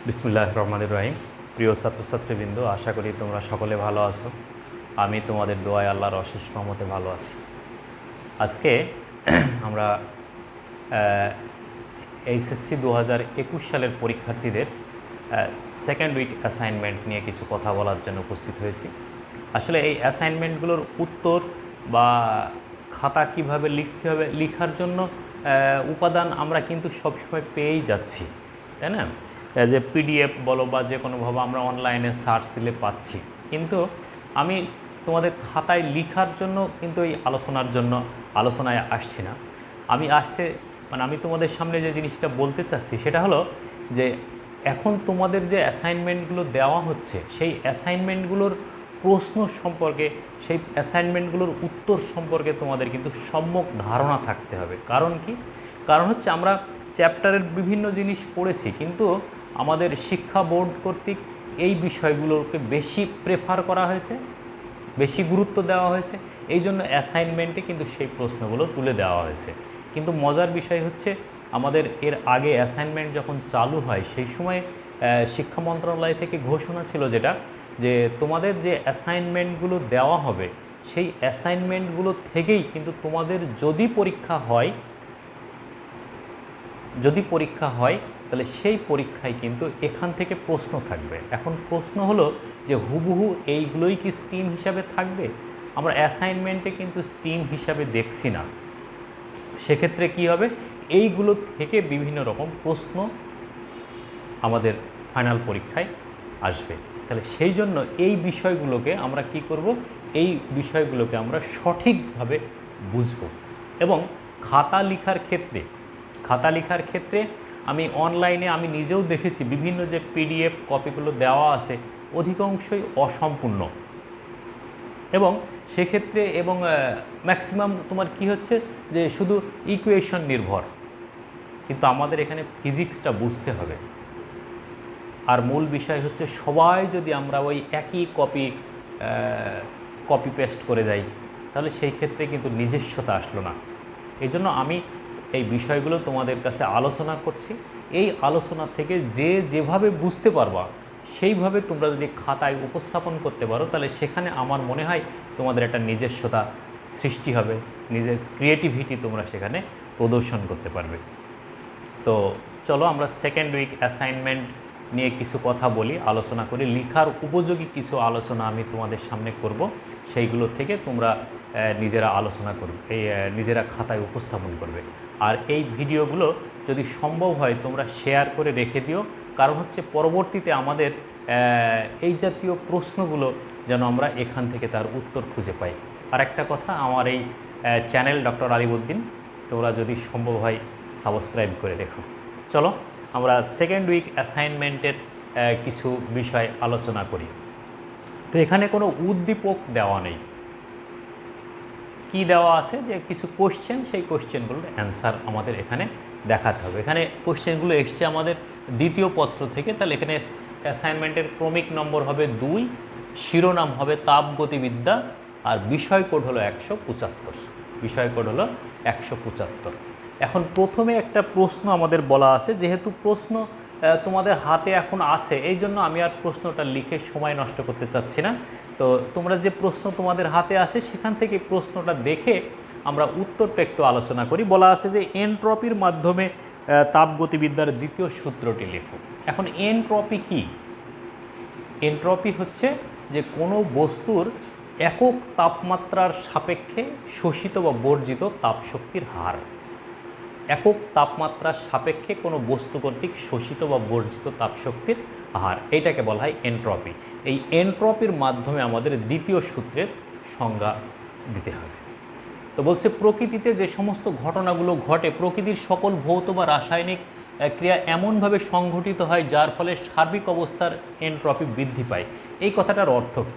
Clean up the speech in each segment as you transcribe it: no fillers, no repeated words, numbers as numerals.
বিসমিল্লাহির রহমানির রহিম। প্রিয় ছাত্রছাত্রীবৃন্দ, আশা করি তোমরা সকলে ভালো আছো। আমি তোমাদের দোয়ায় আল্লাহর অশেষ রহমতে ভালো আছি। আজকে আমরা এইচএসসি 2021 সালের পরীক্ষার্থীদের সেকেন্ড উইক অ্যাসাইনমেন্ট নিয়ে কিছু কথা বলার জন্য উপস্থিত হয়েছি। আসলে এই অ্যাসাইনমেন্টগুলোর উত্তর বা খাতা কিভাবে লিখতে হবে, লেখার জন্য উপাদান আমরা কিন্তু সবসময় পেয়েই যাচ্ছি, তাই না? যে পিডিএফ বলো বা যে কোনোভাবে আমরা অনলাইনে সার্চ দিলে পাচ্ছি, কিন্তু আমি তোমাদের খাতায় লেখার জন্য কিন্তু এই আলোচনায় আসছি না। আমি তোমাদের সামনে যে জিনিসটা বলতে চাচ্ছি সেটা হলো যে এখন তোমাদের যে অ্যাসাইনমেন্টগুলো দেওয়া হচ্ছে, সেই অ্যাসাইনমেন্টগুলোর প্রশ্ন সম্পর্কে, সেই অ্যাসাইনমেন্টগুলোর উত্তর সম্পর্কে তোমাদের কিন্তু সম্যক ধারণা থাকতে হবে। কারণ কি? কারণ হচ্ছে আমরা চ্যাপ্টারের বিভিন্ন জিনিস পড়েছি, কিন্তু আমাদের শিক্ষা বোর্ড কর্তৃক এই বিষয়গুলোকে বেশি প্রেফার করা হয়েছে, বেশি গুরুত্ব দেওয়া হয়েছে। এই জন্য অ্যাসাইনমেন্টে কিন্তু সেই প্রশ্নগুলো তুলে দেওয়া হয়েছে। কিন্তু মজার বিষয় হচ্ছে, আমাদের এর আগে অ্যাসাইনমেন্ট যখন চালু হয় সেই সময় শিক্ষা মন্ত্রণালয় থেকে ঘোষণা ছিল যেটা, যে তোমাদের যে অ্যাসাইনমেন্টগুলো দেওয়া হবে সেই অ্যাসাইনমেন্টগুলো থেকেই কিন্তু তোমাদের যদি পরীক্ষা হয় তাহলে সেই পরীক্ষায় কিন্তু এখান থেকে প্রশ্ন থাকবে। এখন প্রশ্ন হলো যে হুবহু এইগুলোই কি স্ট্রিম হিসাবে থাকবে? আমরা অ্যাসাইনমেন্টে কিন্তু স্ট্রিম হিসাবে দেখছি না। সেক্ষেত্রে কি হবে, এইগুলো থেকে বিভিন্ন রকম প্রশ্ন আমাদের ফাইনাল পরীক্ষায় আসবে। তাহলে সেই জন্য এই বিষয়গুলোকে আমরা কি করব, এই বিষয়গুলোকে আমরা সঠিকভাবে বুঝব। এবং খাতা লেখার ক্ষেত্রে আমি অনলাইনে আমি নিজেও দেখেছি বিভিন্ন যে পিডিএফ কপিগুলো দেওয়া আছে অধিকাংশই অসম্পূর্ণ, এবং সেক্ষেত্রে ম্যাক্সিমাম তোমার কি হচ্ছে যে শুধু ইকুয়েশন নির্ভর। কিন্তু আমাদের এখানে ফিজিক্সটা বুঝতে হবে। আর মূল বিষয় হচ্ছে সবাই যদি আমরা ওই একই কপি পেস্ট করে যাই তাহলে সেই ক্ষেত্রে কিন্তু নিজস্বতা আসলো না। এই জন্য আমি এই বিষয়গুলো তোমাদের কাছে আলোচনা করছি। এই আলোচনা থেকে যে যেভাবে বুঝতে পারবা সেইভাবে তোমরা যদি খাতায় উপস্থাপন করতে পারো তাহলে সেখানে আমার মনে হয় তোমাদের একটা নিজস্বতা সৃষ্টি হবে, নিজের ক্রিয়েটিভিটি তোমরা সেখানে প্রদর্শন করতে পারবে। তো চলো আমরা সেকেন্ড উইক অ্যাসাইনমেন্ট নিয়ে কিছু কথা বলি, আলোচনা করি। লেখার উপযোগী কিছু আলোচনা আমি তোমাদের সামনে করব, সেইগুলো থেকে তোমরা নিজেরা আলোচনা করবে, নিজেরা খাতায় উপস্থাপন করবে। আর এই ভিডিওগুলো যদি সম্ভব হয় তোমরা শেয়ার করে রেখে দিও, কারণ হচ্ছে পরবর্তীতে আমাদের এই জাতীয় প্রশ্নগুলো যেন আমরা এখান থেকে তার উত্তর খুঁজে পাই। আর একটা কথা, আমার এই চ্যানেল ডক্টর আলিমউদ্দিন তোমরা যদি সম্ভব হয় সাবস্ক্রাইব করে রেখো। চলো আমরা সেকেন্ড উইক অ্যাসাইনমেন্টের কিছু বিষয় আলোচনা করি। তো এখানে কোনো উদ্দীপক দেওয়া নেই। কি দেওয়া আছে যে কিছু কোশ্চেন, সেই কোশ্চেনগুলোর অ্যান্সার আমাদের এখানে দেখাতে হবে। এখানে কোশ্চেনগুলো এসছে আমাদের দ্বিতীয় পত্র থেকে। তাহলে এখানে অ্যাসাইনমেন্টের ক্রমিক নম্বর হবে 2, শিরোনাম হবে তাপগতিবিদ্যা, আর বিষয় কোড হলো 175। এখন প্রথমে একটা প্রশ্ন আমাদের বলা আছে, যেহেতু প্রশ্ন তোমাদের হাতে এখন আছে এই জন্য আমি আর প্রশ্নটা লিখে সময় নষ্ট করতে চাচ্ছি না। তো তোমরা যে প্রশ্ন তোমাদের হাতে আছে সেখান থেকে প্রশ্নটা দেখে আমরা উত্তরটা একটু আলোচনা করি। বলা আছে যে এনট্রপির মাধ্যমে তাপগতিবিদ্যার দ্বিতীয় সূত্রটি লেখো। এখন এনট্রপি কি? এনট্রপি হচ্ছে যে কোনো বস্তুর একক তাপমাত্রার সাপেক্ষে শোষিত বা বর্জিত তাপশক্তির হার। একক তাপমাত্রার সাপেক্ষে কোনো বস্তু কর্তৃক শোষিত বা বর্জিত তাপশক্তির হার, এইটাকে বলা হয় এনট্রপি। এই এনট্রপির মাধ্যমে আমাদের দ্বিতীয় সূত্রের সংজ্ঞা দিতে হবে। তো বলছে প্রকৃতিতে যে সমস্ত ঘটনাগুলো ঘটে, প্রকৃতির সকল ভৌত বা রাসায়নিক ক্রিয়া এমনভাবে সংঘটিত হয় যার ফলে সার্বিক অবস্থার এনট্রপি বৃদ্ধি পায়। এই কথাটার অর্থ কী?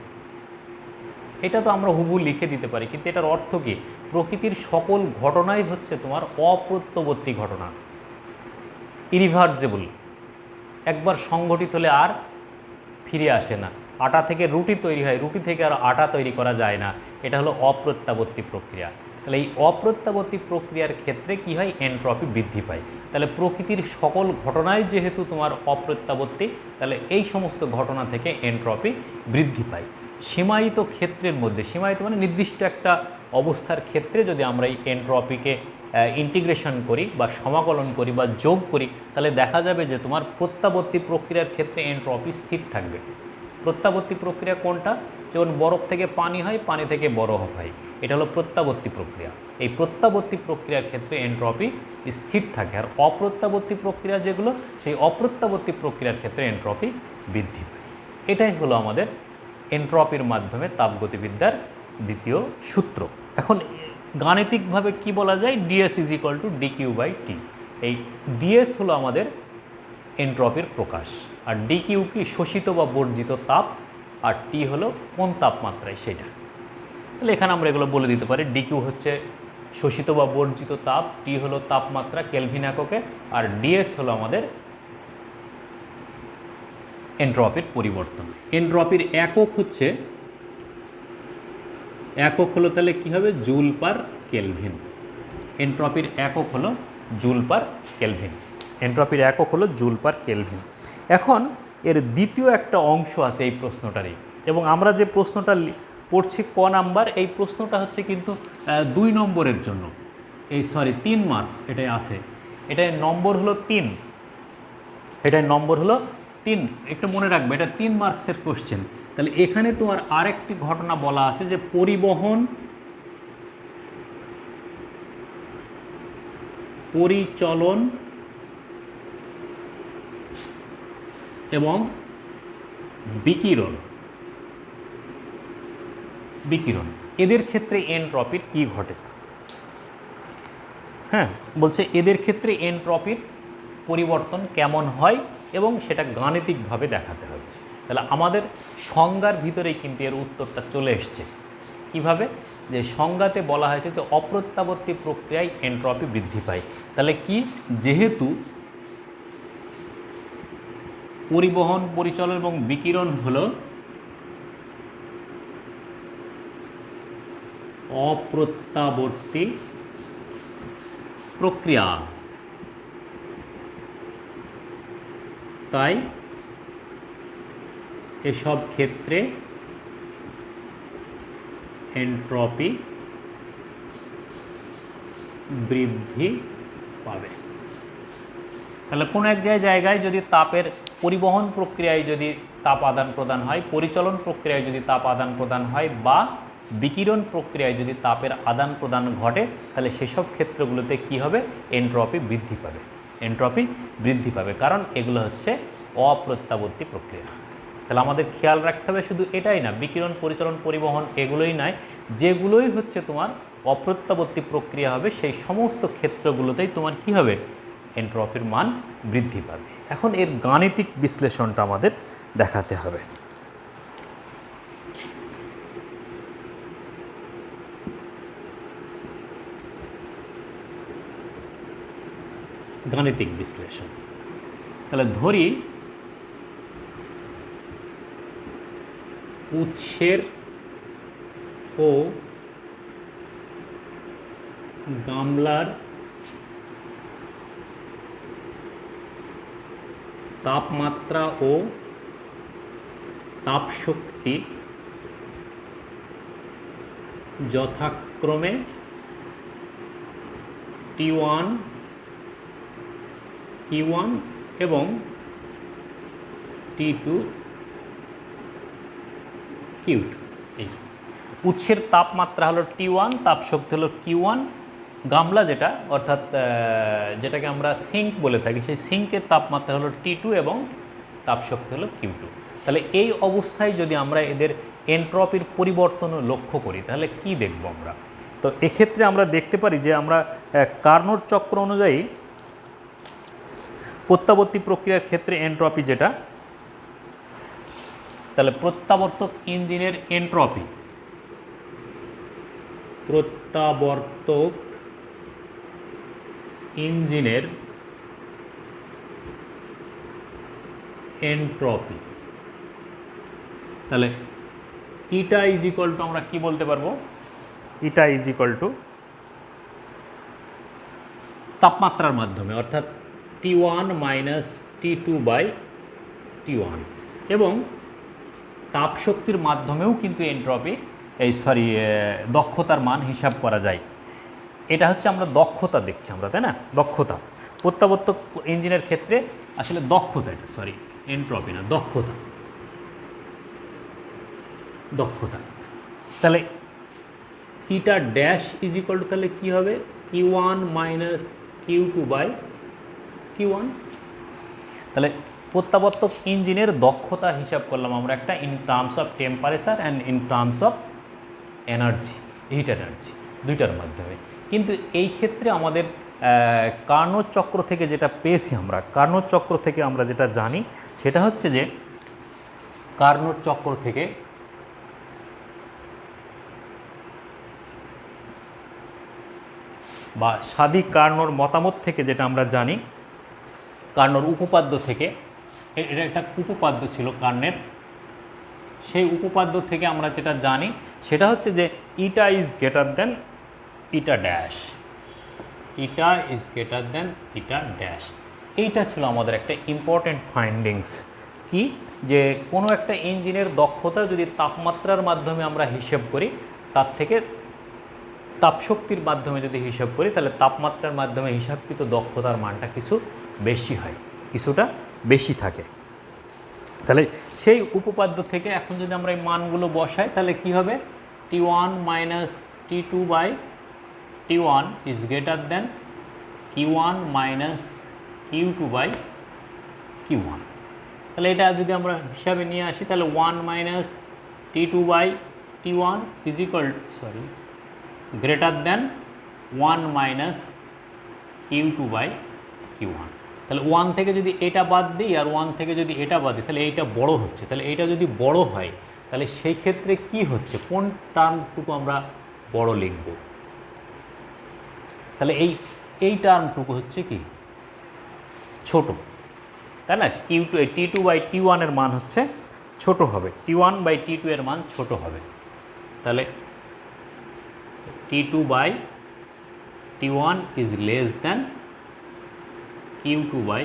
এটা তো আমরা হুবহু লিখে দিতে পারি, কিন্তু এটার অর্থ কী? প্রকৃতির সকল ঘটনাই হচ্ছে তোমার অপ্রত্যাবর্তী ঘটনা, ইরিভার্সেবল, একবার সংঘটিত হলে আর ফিরে আসে না। আটা থেকে রুটি তৈরি হয়, রুটি থেকে আর আটা তৈরি করা যায় না, এটা হলো অপ্রত্যাবর্তী প্রক্রিয়া। তাহলে এই অপ্রত্যাবর্তী প্রক্রিয়ার ক্ষেত্রে কি হয়, এনট্রপি বৃদ্ধি পায়। তাহলে প্রকৃতির সকল ঘটনায় যেহেতু তোমার অপ্রত্যাবর্তী, তাহলে এই সমস্ত ঘটনা থেকে এনট্রপি বৃদ্ধি পায়। সীমায়িত ক্ষেত্রের মধ্যে, সীমায়িত মানে নির্দিষ্ট একটা অবস্থার ক্ষেত্রে যদি আমরা এই এনট্রপিকে ইন্টিগ্রেশন করি বা সমাকলন করি বা যোগ করি, তাহলে দেখা যাবে যে তোমার প্রত্যাবর্তী প্রক্রিয়ার ক্ষেত্রে এনট্রপি স্থির থাকবে। প্রত্যাবর্তী প্রক্রিয়া কোনটা, যেমন বরফ থেকে পানি হয়, পানি থেকে বরফ হয়, এটা হলো প্রত্যাবর্তী প্রক্রিয়া। এই প্রত্যাবর্তী প্রক্রিয়ার ক্ষেত্রে এনট্রপি স্থির থাকে। আর অপ্রত্যাবর্তী প্রক্রিয়া যেগুলো, সেই অপ্রত্যাবর্তী প্রক্রিয়ার ক্ষেত্রে এনট্রপি বৃদ্ধি পায়। এটাই হলো আমাদের এনট্রপির মাধ্যমে তাপগতিবিদ্যার দ্বিতীয় সূত্র। এখন গাণিতিকভাবে কি বলা যায়, DS is equal to DQ by T. এই ডিএস হলো আমাদের এনট্রপির প্রকাশ, আর ডিকিউ কি শোষিত বা বর্জিত তাপ, আর টি হলো কোন তাপমাত্রায় সেটা। তাহলে এখানে আমরা এগুলো বলে দিতে পারি, ডিকিউ হচ্ছে শোষিত বা বর্জিত তাপ, টি হলো তাপমাত্রা কেলভিন এককে, আর ডিএস হলো আমাদের এনট্রপির পরিবর্তন। এনট্রপির একক হচ্ছে, একক হলো তাহলে কী হবে, জুল পার কেলভিন। এনট্রপির একক হলো জুল পার কেলভিন। এনট্রপির একক হলো জুল পার কেলভিন। এখন এর দ্বিতীয় একটা অংশ আছে এই প্রশ্নটারই, এবং আমরা যে প্রশ্নটা পড়ছি ক নাম্বার, এই প্রশ্নটা হচ্ছে কিন্তু 2 নম্বরের জন্য, এই 3 মার্কস এটাই আছে। এটাই নম্বর হলো 3, এটাই নম্বর হলো 3। একটু মনে রাখবে, এটা 3 মার্কসের কোশ্চেন। তাহলে এখানে তোমার আরেকটি ঘটনা বলা আছে যে পরিবহন, পরিচলন এবং বিকিরণ, এদের ক্ষেত্রে এনট্রপির কি ঘটে। হ্যাঁ, বলছে এদের ক্ষেত্রে এনট্রপির পরিবর্তন কেমন হয় এবং সেটা গাণিতিকভাবে দেখাতে হবে। তাহলে আমাদের সংজ্ঞার ভিতরেই কিন্তু এর উত্তরটা চলে এসছে। কিভাবে, যে সংজ্ঞাতে বলা হয়েছে যে অপ্রত্যাবর্তী প্রক্রিয়ায় এনট্রপি বৃদ্ধি পায়। তাহলে কি, যেহেতু পরিবহন, পরিচলন এবং বিকিরণ হলো অপ্রত্যাবর্তী প্রক্রিয়া, তাই এসব ক্ষেত্রে এনট্রপি বৃদ্ধি পাবে। তাহলে কোনো এক জায়গায় যদি তাপের পরিবহন প্রক্রিয়ায় যদি তাপ আদান প্রদান হয়, পরিচলন প্রক্রিয়ায় যদি তাপ আদান প্রদান হয়, বা বিকিরণ প্রক্রিয়ায় যদি তাপের আদান প্রদান ঘটে, তাহলে সেসব ক্ষেত্রগুলোতে কি হবে, এনট্রপি বৃদ্ধি পাবে। এনট্রপি বৃদ্ধি পাবে, কারণ এগুলো হচ্ছে অপ্রত্যাবর্তী প্রক্রিয়া। তাহলে আমাদের খেয়াল রাখতে হবে শুধু এটাই না, বিকিরণ, পরিচলন, পরিবহন এগুলোই নয়, যেগুলোই হচ্ছে তোমার অপ্রত্যাবর্তী প্রক্রিয়া হবে, সেই সমস্ত ক্ষেত্রগুলোতেই তোমার কি হবে, এনট্রপির মান বৃদ্ধি পাবে। এখন এর গাণিতিক বিশ্লেষণটা আমাদের দেখাতে হবে। গাণিতিক বিশ্লেষণ, তাহলে ধরি উৎসের ও গামলার তাপমাত্রা ও তাপশক্তি যথাক্রমে T1, Q1 এবং T2, Q2। এই উৎসের তাপমাত্রা হলো T1, তাপশক্তি হলো Q1, গামলা যেটা অর্থাৎ যেটাকে আমরা সিঙ্ক বলে থাকি, সেই সিঙ্কের তাপমাত্রা হলো T2 এবং তাপশক্তি হলো Q2। তাহলে এই অবস্থায় যদি আমরা এদের এনট্রপির পরিবর্তন লক্ষ্য করি, তাহলে কি দেখব আমরা? তো এক্ষেত্রে আমরা দেখতে পারি যে আমরা কার্নোট চক্র অনুযায়ী প্রত্যাবর্তী প্রক্রিয়ার ক্ষেত্রে এনট্রপি যেটা, তাহলে প্রত্যাবর্তক ইঞ্জিনের এনট্রপি, প্রত্যাবর্তক ইঞ্জিনের এনট্রপি, তাহলে ইটা ইজ ইকুয়াল টু আমরা কি বলতে পারবো, ইটা ইজ ইকুয়াল টু তাপমাত্রার মাধ্যমে, অর্থাৎ T1 minus T2 by T1, এবং তাপশক্তির মাধ্যমেও কিন্তু এনট্রপি দক্ষতার মান হিসাব করা যায়। এটা হচ্ছে আমরা দক্ষতা দেখছি আমরা, তাই না? দক্ষতা প্রত্যাবর্তক ইঞ্জিনের ক্ষেত্রে আসলে দক্ষতা, এটা এনট্রপি না, দক্ষতা। দক্ষতা তাহলে ইটা ড্যাশ ইজ ইকুয়াল টু তাহলে কী হবে? Q1 minus Q2 by Q1। তাহলে প্রত্যাবর্তক ইঞ্জিনের দক্ষতা হিসাব করলাম আমরা একটা in terms of temperature and in terms of energy, hit energy, দুইটার মাধ্যমে। কিন্তু এই ক্ষেত্রে আমাদের কার্নোট চক্র থেকে যেটা পেয়েছি আমরা, কার্নোট চক্র থেকে আমরা যেটা জানি সেটা হচ্ছে যে কার্নোট চক্র থেকে বা সাদি কার্নোর মতামত থেকে যেটা আমরা জানি, কার্নোর উপপাদ্য থেকে, এটা একটা উপপাদ্য ছিল কার্নের, সেই উপপাদ্য থেকে আমরা যেটা জানি সেটা হচ্ছে যে ইটা is greater then eta dash, eta is greater then eta dash. এইটা ছিল আমাদের একটা ইম্পর্টেন্ট ফাইন্ডিংস, কি যে কোনো একটা ইঞ্জিনের দক্ষতা যদি তাপমাত্রার মাধ্যমে আমরা হিসেব করি, তার থেকে তাপশক্তির মাধ্যমে যদি হিসাব করি, তাহলে তাপমাত্রার মাধ্যমে হিসাবকৃত দক্ষতার মানটা কিছু বেশি হয়, কিছুটা বেশি থাকে। তাহলে সেই উপপাদ্য থেকে এখন যদি আমরা এই মানগুলো বসাই, তাহলে কি হবে? T1 minus T2 by T1 is greater then Q1 minus Q2 by Q1। তাহলে এটা যদি আমরা হিসাবে নিয়ে আসি, তাহলে 1 minus T2 by T1 is equal greater than 1 minus Q2 by Q1। তাহলে 1 থেকে যদি এটা বাদ দিই আর 1 থেকে যদি এটা বাদ দিই, তাহলে এইটা বড় হচ্ছে। তাহলে এইটা যদি বড় হয়, তাহলে সেই ক্ষেত্রে কি হচ্ছে, কোন টার্মটুকু আমরা বড় লিখব? তাহলে এই টার্মটুকু হচ্ছে কি ছোট, তাই না? T2 বাই T1 এর মান হচ্ছে ছোট হবে, T1 বাই T2 এর মান ছোট হবে। তাহলে T2 by T1 is less than Q2 by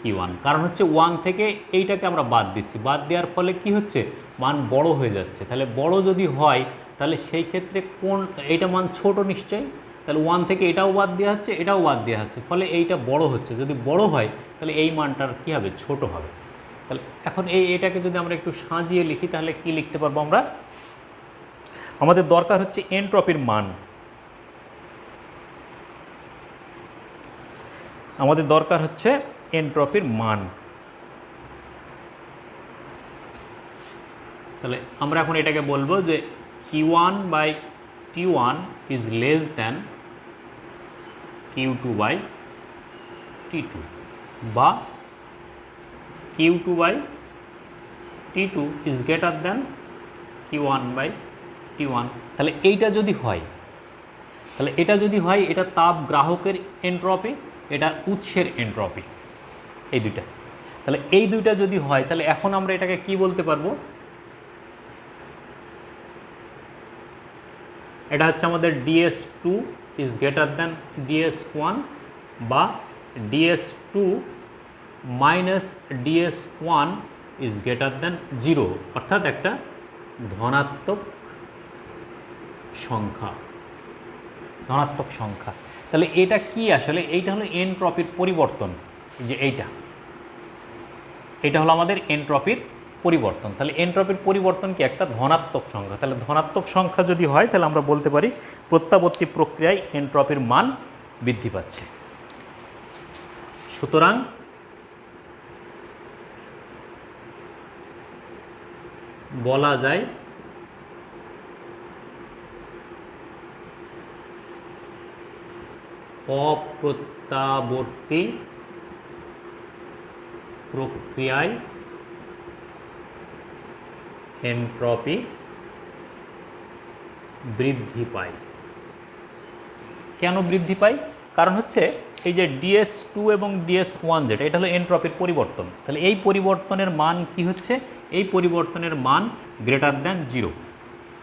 Q1। কারণ হচ্ছে 1 থেকে এইটাকে আমরা বাদ দিচ্ছি, বাদ দেওয়ার ফলে কি হচ্ছে, মান বড় হয়ে যাচ্ছে। তাহলে বড় যদি হয়, তাহলে সেই ক্ষেত্রে এইটা মান ছোট নিশ্চয়ই, তাহলে 1 থেকে এটাও বাদ দেওয়া হচ্ছে, এটাও বাদ দেওয়া হচ্ছে, ফলে এইটা বড় হচ্ছে। যদি বড় হয়, তাহলে এই মানটার কী হবে, ছোট হবে। তাহলে এখন এটাকে যদি আমরা একটু সাজিয়ে লিখি, তাহলে কি লিখতে পারবো আমরা? আমাদের দরকার হচ্ছে এনট্রপির মান, আমাদের দরকার হচ্ছে এনট্রপির মান। তাহলে আমরা এখন এটাকে বলবো যে Q1 by T1 is less than Q2 by T2, বা Q2 by T2 is greater than Q1 by T1। তাহলে এইটা যদি হয়, তাহলে এটা যদি হয়, এটা তাপ গ্রাহকের এনট্রপি, এটা উৎসের এনট্রপি, এই দুইটা। তাহলে এই দুইটা যদি হয়, তাহলে এখন আমরা এটাকে কি বলতে পারবো? এটা হচ্ছে আমাদের DS2 is greater than DS1, বা DS2 minus DS1 is greater than 0, অর্থাৎ একটা ধনাত্মক সংখ্যা, ধনাত্মক সংখ্যা। তাহলে এটা কি আসলে? এইটা হলো এনট্রপির পরিবর্তন, যে এইটা হলো আমাদের এনট্রপির পরিবর্তন। তাহলে এনট্রপির পরিবর্তন কি একটা ধনাত্মক সংখ্যা। তাহলে ধনাত্মক সংখ্যা যদি হয়, তাহলে আমরা বলতে পারি প্রত্যাবর্তী প্রক্রিয়ায় এনট্রপির মান বৃদ্ধি পাচ্ছে। সুতরাং বলা যায় অপ্রত্যাবর্তী প্রক্রিয়ায় এনট্রপি বৃদ্ধি পায়। কেন বৃদ্ধি পায়? কারণ হচ্ছে এই যে DS2 এবং DS1 যেটা, এটা হলো এনট্রপির পরিবর্তন। তাহলে এই পরিবর্তনের মান কি হচ্ছে? এই পরিবর্তনের মান গ্রেটার দ্যান 0।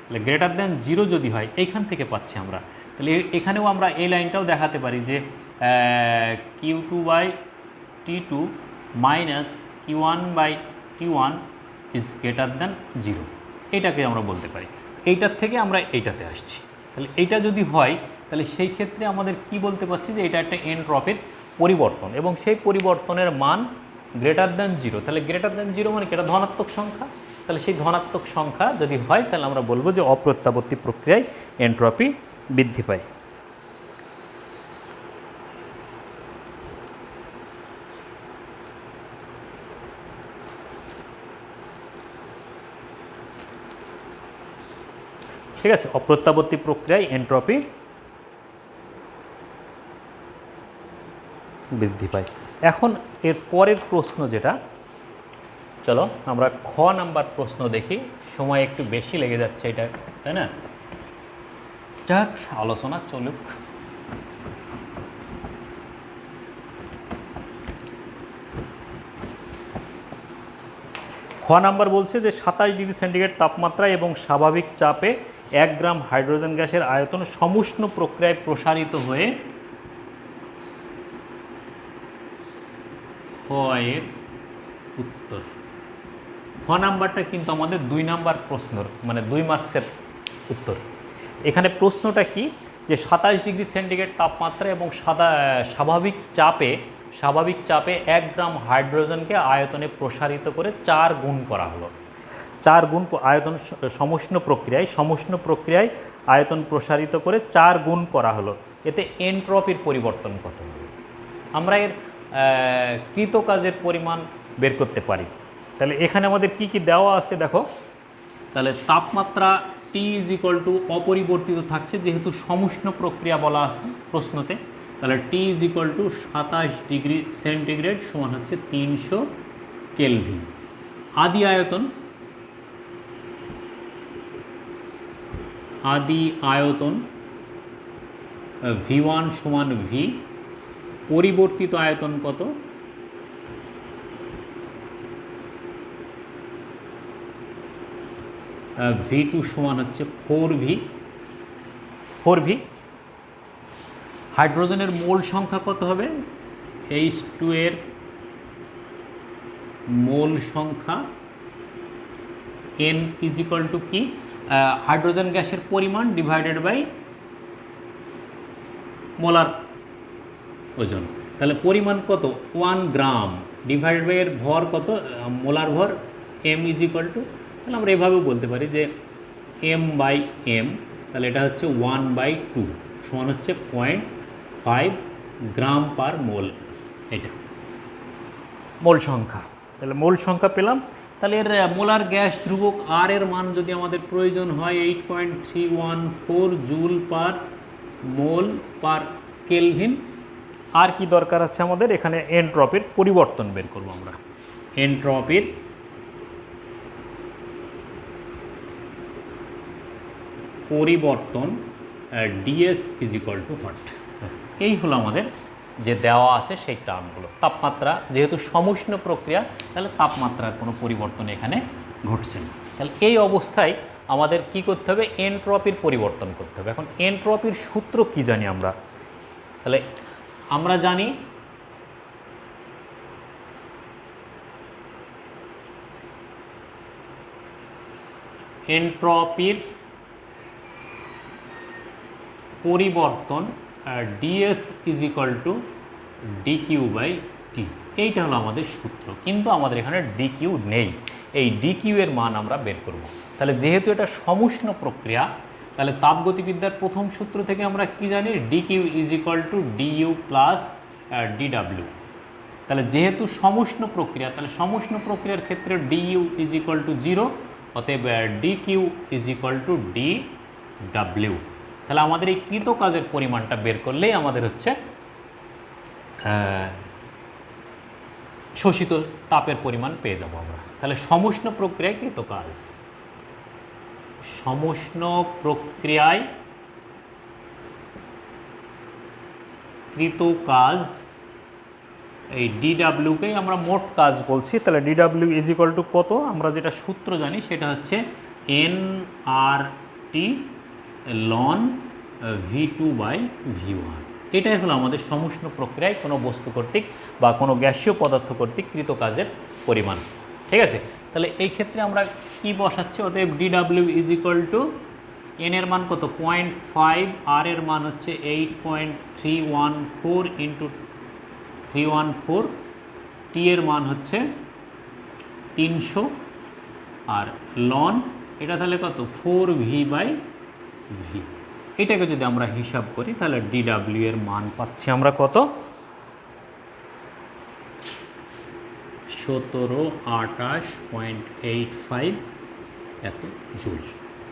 তাহলে গ্রেটার দ্যান 0 যদি হয়, এইখান থেকে পাচ্ছি আমরা তাহলে এখানেও আমরা এই লাইনটাও দেখাতে পারি যে Q2/T2 minus Q1/T1 is greater than 0, এটাকে আমরা বলতে পারি। এইটার থেকে আমরা এইটাতে আসছি, তাহলে এইটা যদি হয় তাহলে সেই ক্ষেত্রে আমাদের কি বলতে পারছি যে এটা একটা এনট্রপির পরিবর্তন এবং সেই পরিবর্তনের মান গ্রেটার দ্যান 0। তাহলে গ্রেটার দ্যান 0 মানে কি, এটা ধনাত্মক সংখ্যা। তাহলে সেই ধনাত্মক সংখ্যা যদি হয় তাহলে আমরা বলবো যে অপ্রত্যাবর্তী প্রক্রিয়ায় এনট্রপি বৃদ্ধি পায়। ঠিক আছে, অপ্রত্যাবর্তী প্রক্রিয়ায় এনট্রপি বৃদ্ধি পায়। এখন এর পরের প্রশ্ন যেটা, চলো আমরা খ নাম্বার প্রশ্ন দেখি, সময় একটু বেশি লেগে যাচ্ছে এটা, তাই না? যাক, আলোচনা চলুক। খ নাম্বার বলছে যে 27 ডিগ্রি সেন্টিগ্রেড তাপমাত্রায় এবং স্বাভাবিক চাপে 1 গ্রাম হাইড্রোজেন গ্যাসের আয়তন সমুষ্ণ প্রক্রিয়ায় প্রসারিত হয়ে এর উত্তর। খ নাম্বারটা কিন্তু আমাদের 2 নাম্বার প্রশ্নর, মানে 2 মার্কসের উত্তর। এখানে প্রশ্নটা কি, যে 27 ডিগ্রি সেন্টিগ্রেড তাপমাত্রা এবং স্বাভাবিক চাপে 1 গ্রাম হাইড্রোজেনকে আয়তনে প্রসারিত করে 4 গুণ করা হলো। 4 গুণ আয়তন সমুষ্ণ প্রক্রিয়ায় আয়তন প্রসারিত করে 4 গুণ করা হলো, এতে এনট্রপির পরিবর্তন কত হবে? আমরা এর কৃত কাজের পরিমাণ বের করতে পারি। তাহলে এখানে আমাদের কি কি দেওয়া আছে দেখো। তাহলে তাপমাত্রা T = অপরিবর্তিত থাকছে, যেহেতু সমুষ্ণ প্রক্রিয়া বলা আছে প্রশ্নতে। তাহলে T = 27 ডিগ্রি সেন্টিগ্রেড সমান হচ্ছে 300 কেলভিন। আদি আয়তন V1 সমান V, পরিবর্তিত আয়তন কত? V2 সমান হচ্ছে 4V। হাইড্রোজেনের মোল সংখ্যা কত হবে? H2 এর মোল সংখ্যা N = কি, হাইড্রোজেন গ্যাসের পরিমাণ ডিভাইডেড বাই মোলার ওজন। তাহলে পরিমাণ কত? 1 গ্রাম ডিভাইডেড বাই এর ভর কত, মোলার ভর M = তাহলে আমরা এভাবেও বলতে পারি যে M/M, তাহলে এটা হচ্ছে 1/2 সমান হচ্ছে 0.5 গ্রাম পার মোল। এটা মোল সংখ্যা। তাহলে মোল সংখ্যা পেলাম। তাহলে এর মোলার গ্যাস ধ্রুবক আর এর মান যদি আমাদের প্রয়োজন হয় 8.314 জুল পার মোল পার কেলভিন। আর কি দরকার আছে আমাদের? এখানে এনট্রপির পরিবর্তন বের করব আমরা। এনট্রপির পরিবর্তন DS = what? এই হলো আমাদের যে দেওয়া আছে সেই টার্মগুলো। তাপমাত্রা যেহেতু সমুষ্ণ প্রক্রিয়া, তাহলে তাপমাত্রার কোনো পরিবর্তন এখানে ঘটছে না। তাহলে এই অবস্থায় আমাদের কি করতে হবে? এনট্রপির পরিবর্তন করতে হবে। এখন এনট্রপির সূত্র কি জানি আমরা? তাহলে আমরা জানি এনট্রপির পরিবর্তন DS = dQ/T। এইটা হলো আমাদের সূত্র, কিন্তু আমাদের এখানে dQ নেই। এই dQ এর মান আমরা বের করব। তাহলে যেহেতু এটা সমুষ্ণ প্রক্রিয়া, তাহলে তাপগতিবিদ্যার প্রথম সূত্র থেকে আমরা কি জানি? dQ = du + dW। তাহলে যেহেতু সমুষ্ণ প্রক্রিয়া, তাহলে সমুষ্ণ প্রক্রিয়ার ক্ষেত্রে du = 0, অতএব dQ = dW। তাহলে আমাদের এই কৃত কাজের পরিমাণটা বের করলেই আমাদের হচ্ছে শোষিত তাপের পরিমাণ পেয়ে যাব আমরা। তাহলে সমুষ্ণ প্রক্রিয়ায় কৃত কাজ, সমুষ্ণ প্রক্রিয়ায় কৃত কাজ, এই ডিডাব্লিউকেই আমরা মোট কাজ বলছি। তাহলে ডিডাব্লিউ = কত? আমরা যেটা সূত্র জানি সেটা হচ্ছে NRT ln V2/V1। এটাই হলো আমাদের সমুষ্ণ প্রক্রিয়ায় কোনো বস্তু কর্তৃক বা কোনো গ্যাসীয় পদার্থ কর্তৃক কৃত কাজের পরিমাণ। ঠিক আছে, তাহলে এই ক্ষেত্রে আমরা কি বসাচ্ছি, অতএব DW is equal two N এর মান কত 0.5, আর এর মান হচ্ছে 8.314 ইন্টু 314, টি এর মান হচ্ছে 300, আর লন এটা তাহলে কত 4V/V। এটাকে যদি আমরা হিসাব করি তাহলে DW এর মান পাচ্ছি আমরা কত 1728.85 এত জুল।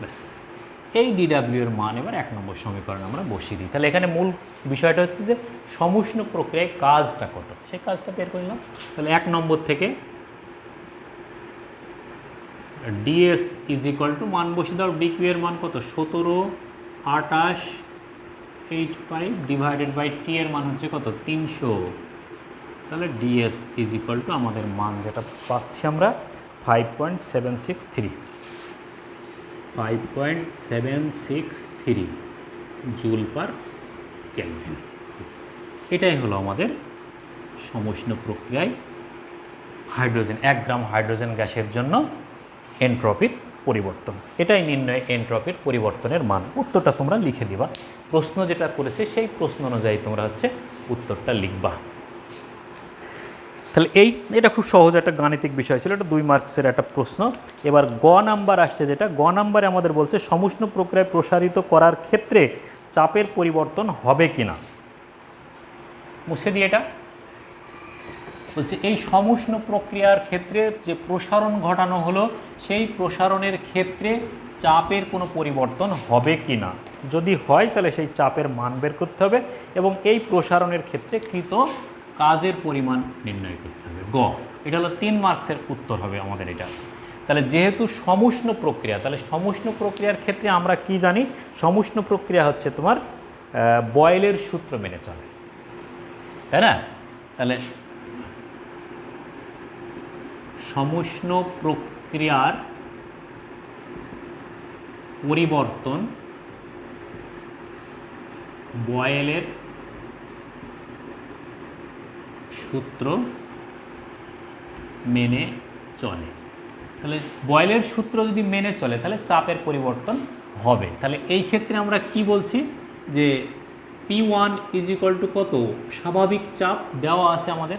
ব্যাস, এই DW এর মান এবার 1 নম্বর সমীকরণ আমরা বসিয়ে দিই। তাহলে এখানে মূল বিষয়টা হচ্ছে যে সমুষ্ণ প্রক্রিয়ায় কাজটা কত, সেই কাজটা বের করলাম। তাহলে 1 নম্বর থেকে DS ইজ ইকুয়াল টু মান বসিয়ে দাও, DQ এর মান কত 1728.85 ডিভাইডেড বাই টি এর মান হচ্ছে কত 300। তাহলে DS ইজ ইকুয়াল টু আমাদের মান যেটা পাচ্ছি আমরা 5.763 জুল পার কেলভিন। এটাই হলো আমাদের সমুষ্ণ প্রক্রিয়ায় হাইড্রোজেন 1 গ্রাম হাইড্রোজেন গ্যাসের জন্য এনট্রপির পরিবর্তন। এটাই নির্ণয় এনট্রপির পরিবর্তনের মান। উত্তরটা তোমরা লিখে দিবা, প্রশ্ন যেটা করেছে সেই প্রশ্ন অনুযায়ী তোমরা হচ্ছে উত্তরটা লিখবা। তাহলে এটা খুব সহজ একটা গাণিতিক বিষয় ছিল, এটা 2 মার্কসের একটা প্রশ্ন। এবার গ নাম্বার আসছে, যেটা গ নাম্বারে আমাদের বলছে সমুষ্ণ প্রক্রিয়ায় প্রসারিত করার ক্ষেত্রে চাপের পরিবর্তন হবে কিনা। মুছে দিয়ে এটা বলছে এই সমুষ্ণ প্রক্রিয়ার ক্ষেত্রে যে প্রসারণ ঘটানো হলো সেই প্রসারণের ক্ষেত্রে চাপের কোনো পরিবর্তন হবে কি না। যদি হয় তাহলে সেই চাপের মান বের করতে হবে এবং এই প্রসারণের ক্ষেত্রে কৃত কাজের পরিমাণ নির্ণয় করতে হবে। গ, এটা হলো 3 মার্কসের উত্তর হবে আমাদের এটা। তাহলে যেহেতু সমুষ্ণ প্রক্রিয়া, তাহলে সমুষ্ণ প্রক্রিয়ার ক্ষেত্রে আমরা কি জানি, সমুষ্ণ প্রক্রিয়া হচ্ছে তোমার বয়েলের সূত্র মেনে চলে, তাই না। তাহলে সমুষ্ণ প্রক্রিয়ার পরিবর্তন বয়েলের সূত্র মেনে চলে। তাহলে বয়েলের সূত্র যদি মেনে চলে তাহলে চাপের পরিবর্তন হবে। তাহলে এই ক্ষেত্রে আমরা কি বলছি যে P1 ইজ ইকুয়াল টু কত, স্বাভাবিক চাপ দেওয়া আছে আমাদের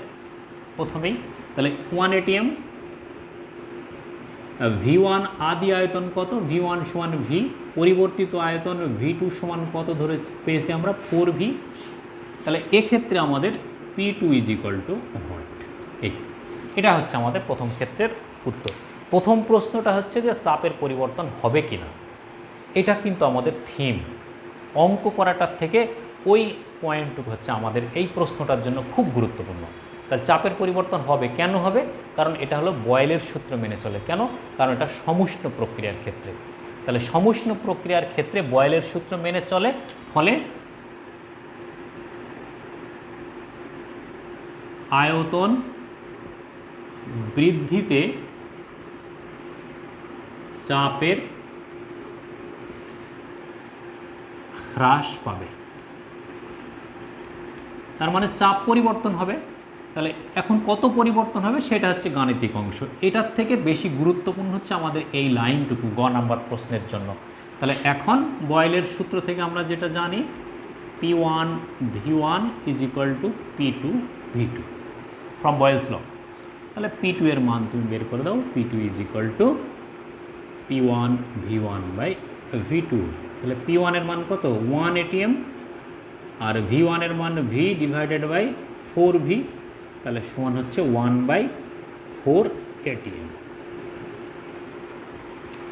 প্রথমেই। তাহলে 1 atm, V1 আদি আয়তন কত, V1 সমান V, পরিবর্তিত আয়তন V2 সমান কত ধরে পেয়েছি আমরা 4V। তাহলে এক্ষেত্রে আমাদের P2 is equal two what. এটা হচ্ছে আমাদের প্রথম ক্ষেত্রের উত্তর। প্রথম প্রশ্নটা হচ্ছে যে চাপের পরিবর্তন হবে কি না, এটা কিন্তু আমাদের থিম। অঙ্ক করাটার থেকে ওই পয়েন্টটুকু হচ্ছে আমাদের এই প্রশ্নটার জন্য খুব গুরুত্বপূর্ণ। তাহলে চাপের পরিবর্তন হবে, কেন হবে, কারণ এটা হলো বয়েলের সূত্র মেনে চলে। কেন, কারণ এটা সমুষ্ণ প্রক্রিয়ার ক্ষেত্রে। তাহলে সমুষ্ণ প্রক্রিয়ার ক্ষেত্রে বয়েলের সূত্র মেনে চলে, ফলে আয়তন বৃদ্ধিতে চাপের হ্রাস পাবে। তার মানে চাপ পরিবর্তন হবে। তাহলে এখন কত পরিবর্তন হবে সেটা হচ্ছে গাণিতিক অংশ। এটার থেকে বেশি গুরুত্বপূর্ণ হচ্ছে আমাদের এই লাইনটুকু গ নাম্বার প্রশ্নের জন্য। তাহলে এখন বয়েলের সূত্র থেকে আমরা যেটা জানি P1 V1 is equal to P2 V2 from Boyle's law. তাহলে P2 এর মান তুমি বের করে দাও, P2 is equal two P1 V1 by V2। তাহলে P1 এর মান কত 1 atm, আর V1 এর মান V ডিভাইডেড বাই 4V, তাহলে সমান হচ্ছে 1/4 atm।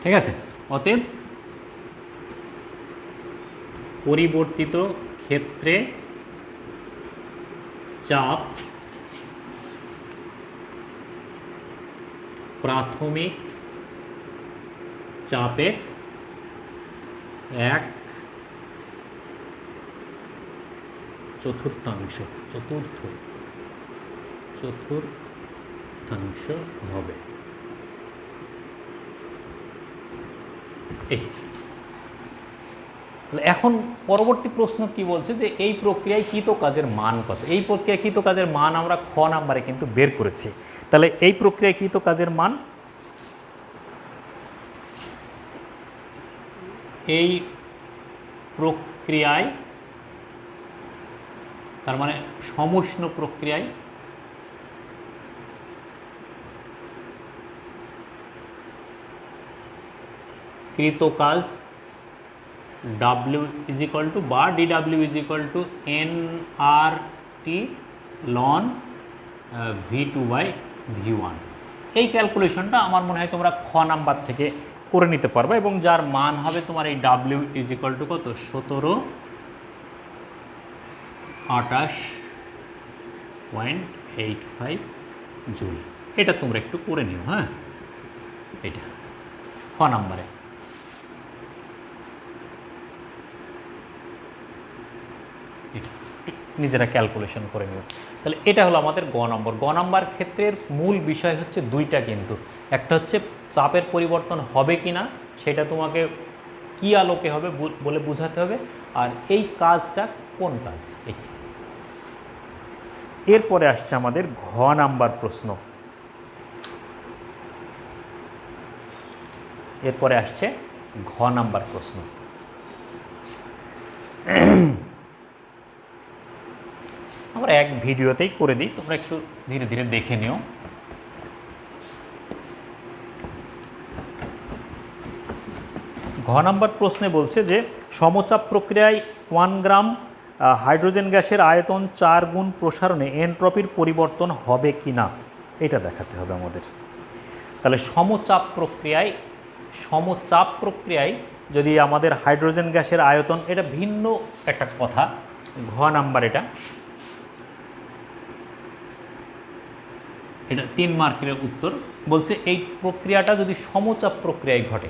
ঠিক আছে, অতএব পরিবর্তিত ক্ষেত্রে চাপ প্রাথমিক চাপের 1/4 হবে। এই তাহলে এখন পরবর্তী প্রশ্ন কি বলছে যে এই প্রক্রিয়ায় কৃত কাজের মান কত। এই প্রক্রিয়ায় কৃত কাজের মান আমরা খ নাম্বারে কিন্তু বের করেছি। তাহলে এই প্রক্রিয়ায় কৃত কাজের মান, এই প্রক্রিয়ায় তার মানে সমুষ্ণ প্রক্রিয়ায় কৃত কাজ W ইজ ইকুয়াল টু বা DW is equal to NRT ln V2/V1। এই ক্যালকুলেশনটা আমার মনে হয় তোমরা খ নাম্বার থেকে করে নিতে পারবে এবং যার মান হবে তোমার এই W ইজ ইকুয়াল টু কত 1728.85 জুল। এটা তোমরা একটু করে নিও। হ্যাঁ, এটা খ নাম্বারে। নিজেরা ক্যালকুলেশন করে নিও। তাহলে এটা হলো আমাদের গ নম্বর। গ নম্বর ক্ষেত্রের মূল বিষয় হচ্ছে দুইটা, কিন্তু একটা হচ্ছে চাপের পরিবর্তন হবে কি না সেটা তোমাকে কি আলোকে হবে বলে বোঝাতে হবে, আর এই কাজটা কোন কাজ। এরপরে আসছে আমাদের ঘ নাম্বার প্রশ্ন। এরপরে আসছে ঘ নাম্বার প্রশ্ন। আমরা এক ভিডিওতেই করে দিই, তোমরা একটু ধীরে ধীরে দেখে নিও। ঘ নম্বর প্রশ্নে বলছে যে সমচাপ প্রক্রিয়ায় 1 গ্রাম হাইড্রোজেন গ্যাসের আয়তন 4 গুণ প্রসারণে এনট্রপির পরিবর্তন হবে কি না এটা দেখাতে হবে আমাদের। তাহলে সমচাপ প্রক্রিয়ায় যদি আমাদের হাইড্রোজেন গ্যাসের আয়তন, এটা ভিন্ন একটা কথা, ঘ নাম্বার এটা 3 মার্কের উত্তর। বলছে এই প্রক্রিয়াটা যদি সমচাপ প্রক্রিয়ায় ঘটে,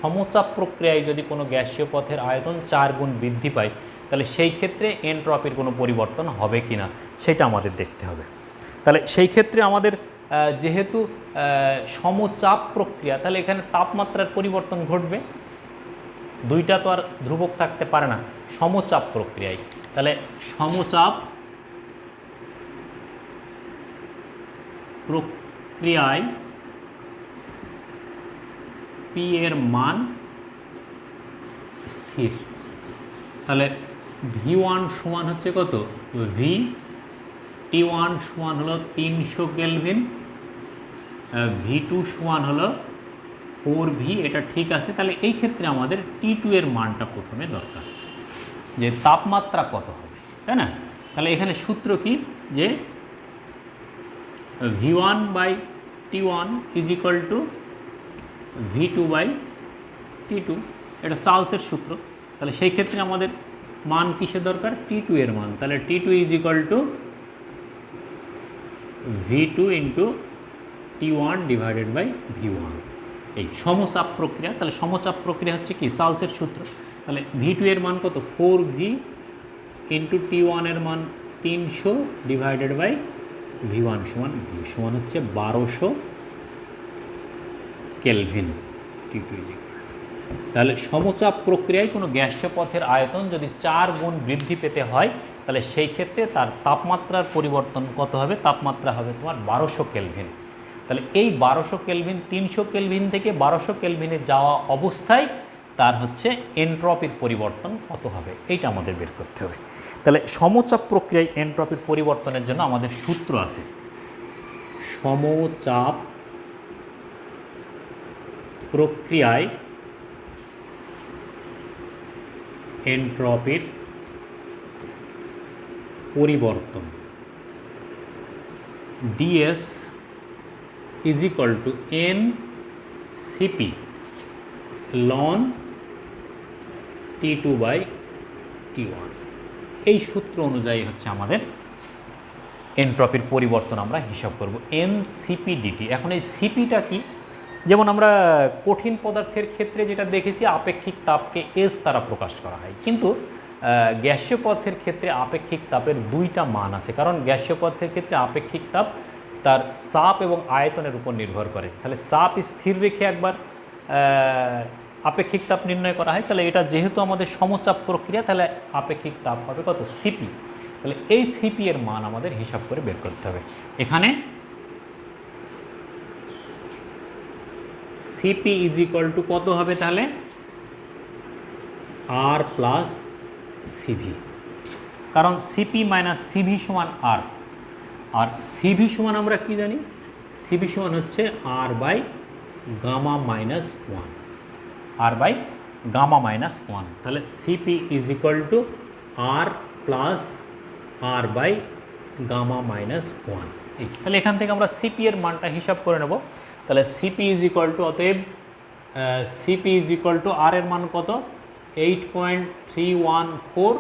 সমচাপ প্রক্রিয়ায় যদি কোনো গ্যাসীয় পথের আয়তন 4 গুণ বৃদ্ধি পায়, তাহলে সেই ক্ষেত্রে এনট্রপির কোনো পরিবর্তন হবে কি না সেটা আমাদের দেখতে হবে। তাহলে সেই ক্ষেত্রে আমাদের যেহেতু সমচাপ প্রক্রিয়া, তাহলে এখানে তাপমাত্রার পরিবর্তন ঘটবে, দুইটা তো আর ধ্রুবক থাকতে পারে না সমচাপ প্রক্রিয়ায়। তাহলে সমচাপ প্রক্রিয়ায় পি এর মান স্থির। তাহলে V1 সমান হচ্ছে কত, T1 সমান হলো 300 কেলভিন, V2 সমান হলো 4V, এটা ঠিক আছে। তাহলে এই ক্ষেত্রে আমাদের T2 এর মানটা প্রথমে দরকার, যে তাপমাত্রা কত হবে, তাই না। তাহলে এখানে সূত্র কি, যে V1/T1 is equal two V2/T2, এটা চার্লসের সূত্র। তাহলে সেই ক্ষেত্রে আমাদের মান কিসের দরকার, T2 এর মান। তাহলে T2 is equal to V2 into T1 divided by V1। এই সমচাপ প্রক্রিয়া, তাহলে সমচাপ প্রক্রিয়া হচ্ছে কি চার্লসের সূত্র। তাহলে V2 এর মান কত, 4V ইন্টু T1 এর মান 300 ডিভাইডেড বাই V1 সমান V সমান হচ্ছে 1200 কেলভিন। T2 is equal. তাহলে সমচাপ প্রক্রিয়ায় কোনো গ্যাসীয় পথের আয়তন যদি 4 গুণ বৃদ্ধি পেতে হয়, তাহলে সেই ক্ষেত্রে তার তাপমাত্রার পরিবর্তন কত হবে, তাপমাত্রা হবে তোমার 1200 কেলভিন। তাহলে এই 1200 কেলভিন 300 কেলভিন থেকে 1200 কেলভিনে যাওয়া অবস্থায় তার হচ্ছে এনট্রপির পরিবর্তন কত হবে, এইটা আমাদের বের করতে হবে। তাহলে সমচাপ প্রক্রিয়ায় এনট্রপির পরিবর্তনের জন্য আমাদের সূত্র আছে, সমচাপ প্রক্রিয়ায় এনট্রপির পরিবর্তন DS is equal to NCP ln T2/T1। এই সূত্র অনুযায়ী হচ্ছে আমাদের এনট্রপির পরিবর্তন আমরা হিসাব করব, NCP/dt। এখন এই সিপিটা কি, যেমন আমরা কঠিন পদার্থের ক্ষেত্রে যেটা দেখেছি আপেক্ষিক তাপকে S দ্বারা প্রকাশ করা হয়, কিন্তু গ্যাসীয় পদার্থের ক্ষেত্রে আপেক্ষিক তাপের দুইটা মান আছে, কারণ গ্যাসীয় পদার্থের ক্ষেত্রে আপেক্ষিক তাপ তার চাপ এবং আয়তনের উপর নির্ভর করে। তাহলে চাপ স্থির রেখে একবার আপেক্ষিক তাপ নির্ণয় করা হয়, তাহলে এটা যেহেতু আমাদের সমচাপ প্রক্রিয়া, তাহলে আপেক্ষিক তাপ হবে কত, সিপি। তাহলে এই সিপি এর মান আমাদের হিসাব করে বের করতে হবে। এখানে সিপি ইজ ইকুয়াল টু কত হবে তাহলে, আর প্লাস সিভি, কারণ সিপি মাইনাস সিভি সমান আর, আর সিভি সমান আমরা কি জানি, সিভি সমান হচ্ছে R by gamma minus one, R by gamma minus one. তাহলে CP is equal to R plus R by gamma minus one. তাহলে এখান থেকে আমরা সিপি এর মানটা হিসাব করে নেব। তাহলে সিপি ইজ ইকুয়াল টু, অতএব সিপি ইজ ইকুয়াল টু আর এর মান কত, 8.314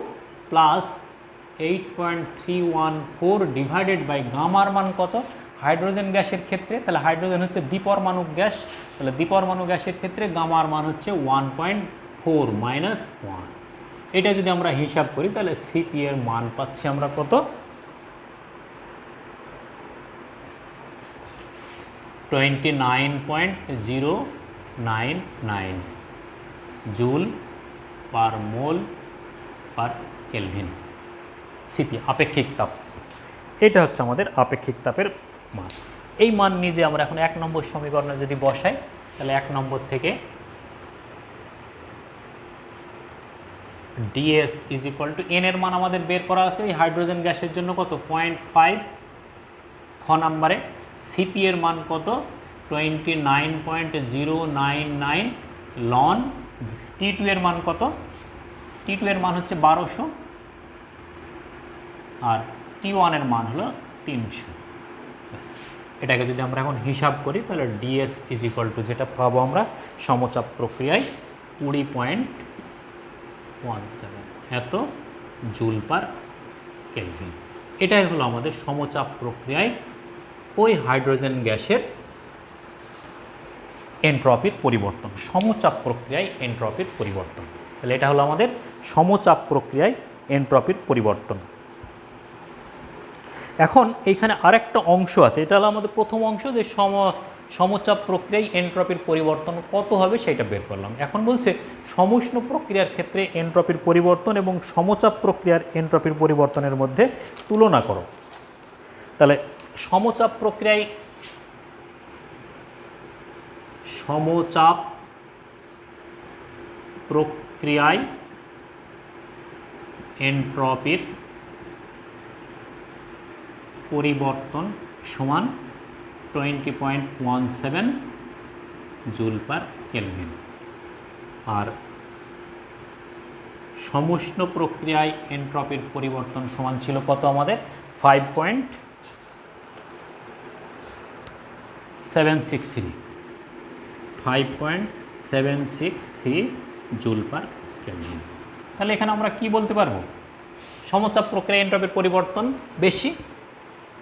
প্লাস 8.314 ডিভাইডেড বাই গামার মান কত, হাইড্রোজেন গ্যাসের ক্ষেত্রে, তাহলে হাইড্রোজেন হচ্ছে দ্বিপরমাণু গ্যাস, তাহলে দ্বিপরমাণু গ্যাসের ক্ষেত্রে গামার মান হচ্ছে 1.4 মাইনাস 1। এটা যদি আমরা হিসাব করি তাহলে সিপি এর মান পাচ্ছি আমরা কত, 29.099 জুল পার মোল পার কেলভিন। সিপি আপেক্ষিক তাপ, এটা হচ্ছে আমাদের আপেক্ষিক তাপের মান। এই মান নিজে আমরা এখন 1 নম্বর সমীকরণে যদি বসাই, তাহলে 1 নম্বর থেকে DS is equal two, N এর মান আমাদের বের করা আছে এই হাইড্রোজেন গ্যাসের জন্য কত, 0.5 খ নাম্বারে। সিপি এর মান কত, 29.099 লন। টি2 এর মান কত, টি2 এর মান হচ্ছে 1200, আর টি1 এর মান হলো 300। এটাকে যদি আমরা এখন হিসাব করি তাহলে ডিএস ইজ ইকুয়াল টু, যেটা পাবো আমরা সমচাপ প্রক্রিয়ায় 20.17 এত জুল পার কেলভিন। এটাই হলো আমাদের সমচাপ প্রক্রিয়ায় ওই হাইড্রোজেন গ্যাসের এন্ট্রপির পরিবর্তন, সমচাপ প্রক্রিয়ায় এন্ট্রপির পরিবর্তন। তাহলে এটা হলো আমাদের সমচাপ প্রক্রিয়ায় এন্ট্রপির পরিবর্তন। এখন এইখানে আরেকটা অংশ আছে, এটা হলো আমাদের প্রথম অংশ, যে সমচাপ প্রক্রিয়ায় এন্ট্রপির পরিবর্তন কত হবে সেটা বের করলাম। এখন বলছে সমুষ্ণ প্রক্রিয়ার ক্ষেত্রে এন্ট্রপির পরিবর্তন এবং সমচাপ প্রক্রিয়ার এন্ট্রপির পরিবর্তনের মধ্যে তুলনা করো। তাহলে সমচাপ প্রক্রিয়ায় এন্ট্রপির পরিবর্তন সমান 20.17 জুল পার কেলভিন, আর সমুষ্ণ প্রক্রিয়ায় এন্ট্রপির পরিবর্তন সমান ছিল কত আমাদের, 5.763 জুল পার কেলভিন। তাহলে এখানে আমরা কি বলতে পারবো, সমচাপ প্রক্রিয়ায় এন্ট্রপির পরিবর্তন বেশি,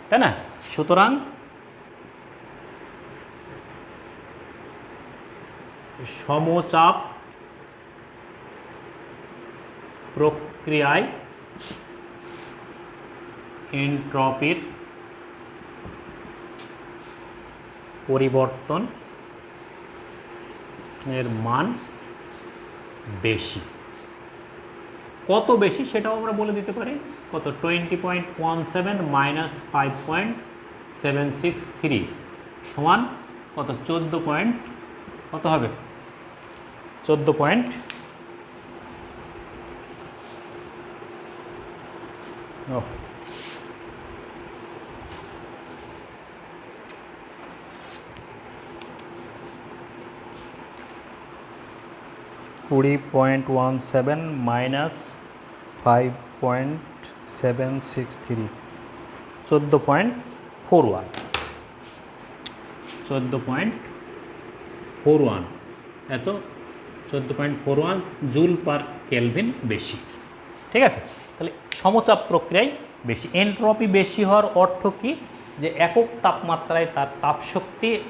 তাই না? সুতরাং সমচাপ প্রক্রিয়ায় এন্ট্রপির পরিবর্তন এর মান বেশি। কত বেশি সেটাও আমরা বলে দিতে পারি, কত, 20.17 মাইনাস 5.763 সমান কত, 14 পয়েন্ট, কত হবে, 14 পয়েন্ট 20.17 মাইনাস 5.763, 14.41, 14.41 এত 14.41 জুল পার কেলভিন বেশি। ঠিক আছে, তাহলে সমচাপ প্রক্রিয়ায় বেশি। এন্ট্রপি বেশি হওয়ার অর্থ কি, যে একক তাপমাত্রায় তার তাপশক্তির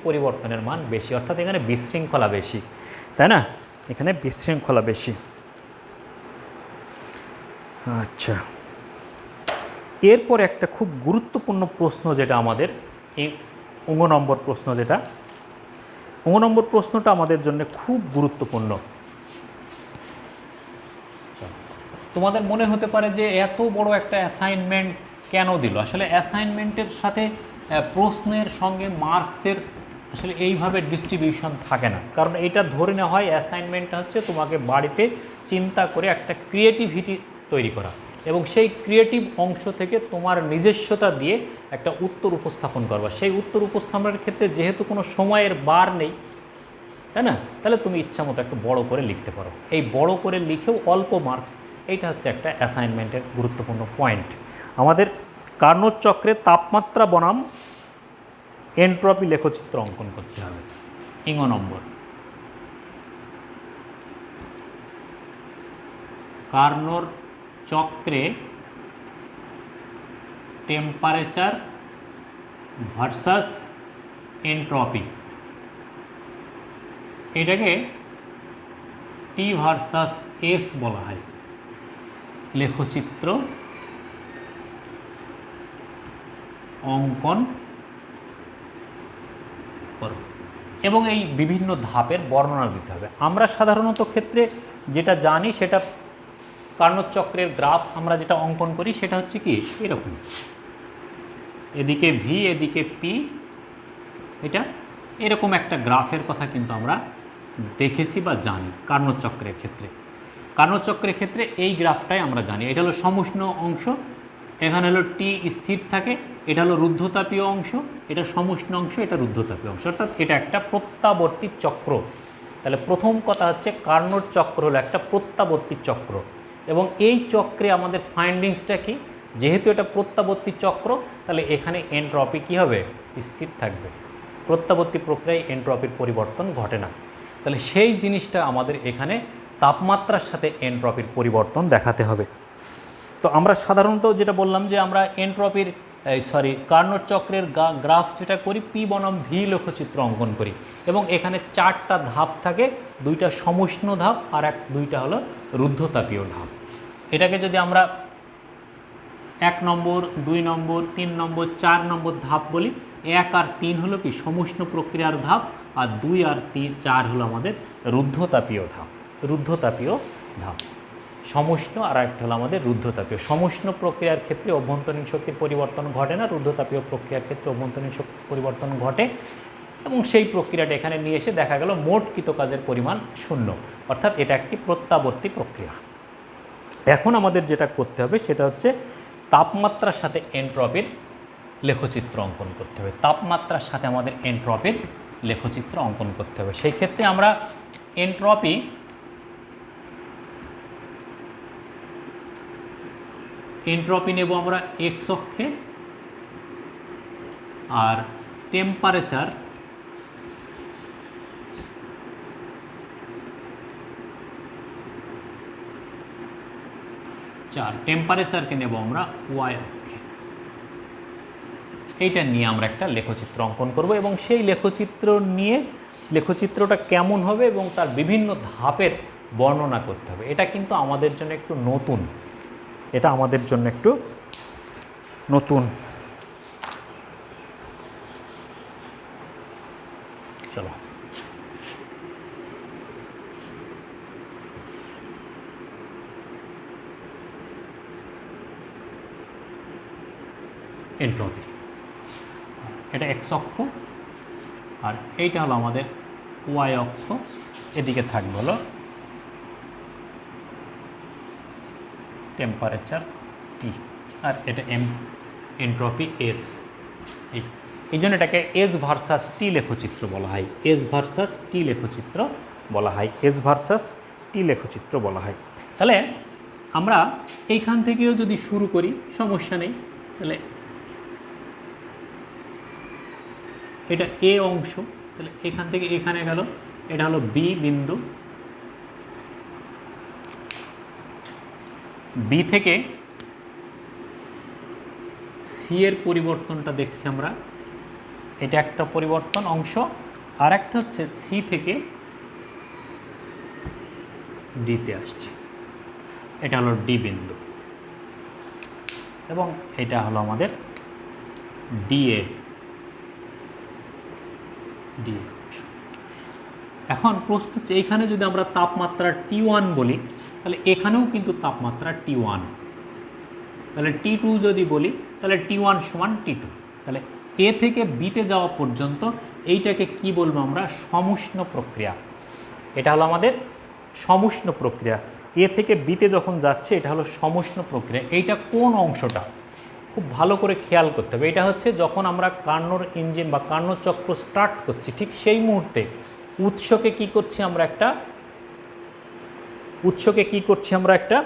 পরিবর্তনের মান বেশি, অর্থাৎ এখানে বিশৃঙ্খলা বেশি, তাই না? এখানে বিশৃঙ্খলা বেশি। আচ্ছা, এরপর একটা খুব গুরুত্বপূর্ণ প্রশ্ন, যেটা আমাদের এই 19 নম্বর প্রশ্ন, যেটা 15 নম্বর প্রশ্নটা আমাদের জন্য খুব গুরুত্বপূর্ণ। তোমাদের মনে হতে পারে যে এত বড় একটা অ্যাসাইনমেন্ট কেন দিল? আসলে অ্যাসাইনমেন্টের সাথে প্রশ্নের সঙ্গে মার্কসের আসলে এইভাবে ডিস্ট্রিবিউশন থাকে না, কারণ এটা ধরে নেওয়া হয় অ্যাসাইনমেন্টটা হচ্ছে তোমাকে বাড়িতে চিন্তা করে একটা ক্রিয়েটিভিটি তৈরি করা এবং সেই ক্রিয়েটিভ অংশ থেকে তোমার নিজস্বতা দিয়ে একটা উত্তর উপস্থাপন করবা। সেই উত্তর উপস্থাপনের ক্ষেত্রে যেহেতু কোনো সময়ের বার নেই, তাই না, তাহলে তুমি ইচ্ছা মতো একটু বড় করে লিখতে পারো। এই বড় করে লিখেও অল্প মার্কস, এইটা হচ্ছে একটা অ্যাসাইনমেন্টের গুরুত্বপূর্ণ পয়েন্ট। আমাদের কার্নোট চক্রে তাপমাত্রা বনাম এন্ট্রপি লেখচিত্র অঙ্কন করতে হবে। 15 নম্বর, কার্নোর চক্রে টেম্পারেচার ভার্সাস এন্ট্রপি, এটাকে টি ভার্সাস এস বলা হয়। লেখচিত্র অঙ্কন করো এবং এই বিভিন্ন ধাপের বর্ণনা দিতে হবে। আমরা সাধারণত ক্ষেত্রে যেটা জানি সেটা কার্নোট চক্রের গ্রাফ আমরা যেটা অঙ্কন করি সেটা হচ্ছে কি এরকম, এদিকে ভি এদিকে পি, এটা এরকম একটা গ্রাফের কথা কিন্তু আমরা দেখেছি বা জানি কার্নোট চক্রের ক্ষেত্রে। কার্নোট চক্রের ক্ষেত্রে এই গ্রাফটাই আমরা জানি। এটা হলো সমুষ্ণ অংশ, এখানে হলো টি স্থির থাকে, এটা হলো রুদ্ধতাপীয় অংশ, এটা সমুষ্ণ অংশ, এটা রুদ্ধতাপীয় অংশ, অর্থাৎ এটা একটা প্রত্যাবর্তী চক্র। তাহলে প্রথম কথা হচ্ছে কার্নোট চক্র হলো একটা প্রত্যাবর্তী চক্র এবং এই চক্রে আমাদের ফাইন্ডিংসটা কি, যেহেতু এটা প্রত্যাবর্তী চক্র তাহলে এখানে এন্ট্রপি কী হবে, স্থির থাকবে। প্রত্যাবর্তী প্রক্রিয়ায় এন্ট্রপির পরিবর্তন ঘটে না। তাহলে সেই জিনিসটা আমাদের এখানে তাপমাত্রার সাথে এন্ট্রপির পরিবর্তন দেখাতে হবে। তো আমরা সাধারণত যেটা বললাম যে আমরা এন্ট্রপির কার্নোট চক্রের গ্রাফ যেটা করি পি বনাম ভি লেখচিত্র অঙ্কন করি এবং এখানে 4টা ধাপ থাকে, 2টা সমুষ্ণ ধাপ আর 2টা হলো রুদ্ধতাপীয় ধাপ। এটাকে যদি আমরা 1 নম্বর 2 নম্বর 3 নম্বর 4 নম্বর ধাপ বলি, 1 আর 3 হলো কি সমুষ্ণ প্রক্রিয়ার ধাপ আর 2 আর 4 হলো আমাদের রুদ্ধতাপীয় ধাপ। রুদ্ধতাপীয় ধাপ সমুষ্ণ আর একটা হলো আমাদের রুদ্ধতাপীয়। সমুষ্ণ প্রক্রিয়ার ক্ষেত্রে অভ্যন্তরীণ শক্তির পরিবর্তন ঘটে না, রুদ্ধতাপীয় প্রক্রিয়ার ক্ষেত্রে অভ্যন্তরীণ শক্তির পরিবর্তন ঘটে এবং সেই প্রক্রিয়াটা এখানে নিয়ে এসে দেখা গেল মোট কৃতকাজের পরিমাণ 0, অর্থাৎ এটা একটি প্রত্যাবর্তী প্রক্রিয়া। এখন আমাদের যেটা করতে হবে সেটা হচ্ছে তাপমাত্রার সাথে এন্ট্রপির লেখচিত্র অঙ্কন করতে হবে। তাপমাত্রার সাথে আমাদের এন্ট্রপির লেখচিত্র অঙ্কন করতে হবে। সেই ক্ষেত্রে আমরা এন্ট্রপি নেব আমরা এক্স অক্ষে আর টেম্পারেচার টেম্পারেচারকে নেব আমরা ওয়াই অক্ষে। এইটা নিয়ে আমরা একটা লেখচিত্র অঙ্কন করব এবং সেই লেখচিত্রটা কেমন হবে এবং তার বিভিন্ন ধাপের বর্ণনা করতে হবে। এটা কিন্তু আমাদের জন্য একটু নতুন, চলো এন্ট্রপি, এটা এক্স অক্ষ আর এইটা হলো আমাদের ওয়াই অক্ষ, এদিকে থাকবে হলো টেম্পারেচার টি আর এটা এন্ট্রপি এস। এই জন্য এটাকে এস ভার্সাস টি লেখচিত্র বলা হয়। তাহলে আমরা এইখান থেকেও যদি শুরু করি সমস্যা নেই। তাহলে এটা এ অংশ, তাহলে এখান থেকে এখানে গেল, এটা হলো বি বিন্দু, বি থেকে সি এর পরিবর্তনটা দেখছি আমরা, এটা একটা পরিবর্তন অংশ, আর একটা হচ্ছে সি থেকে ডিতে আসছে, এটা হলো ডি বিন্দু এবং এটা হলো আমাদের ডি অংশ। এখন প্রশ্ন হচ্ছে এইখানে যদি আমরা তাপমাত্রা T1 বলি তাহলে এখানেও কিন্তু তাপমাত্রা T1, তাহলে T2 যদি বলি তাহলে T1 সমান T2। তাহলে এ থেকে বিতে যাওয়া পর্যন্ত এইটাকে কি বলবো আমরা? সমুষ্ণ প্রক্রিয়া। এটা হলো আমাদের সমুষ্ণ প্রক্রিয়া। এ থেকে বিতে যখন যাচ্ছে এটা হলো সমুষ্ণ প্রক্রিয়া। এইটা কোন অংশটা খুব ভালো করে খেয়াল করতে হবে। এটা হচ্ছে যখন আমরা কার্নোর ইঞ্জিন বা কার্নোর চক্র স্টার্ট করছি, ঠিক সেই মুহূর্তে উৎসকে কি করছি আমরা? একটা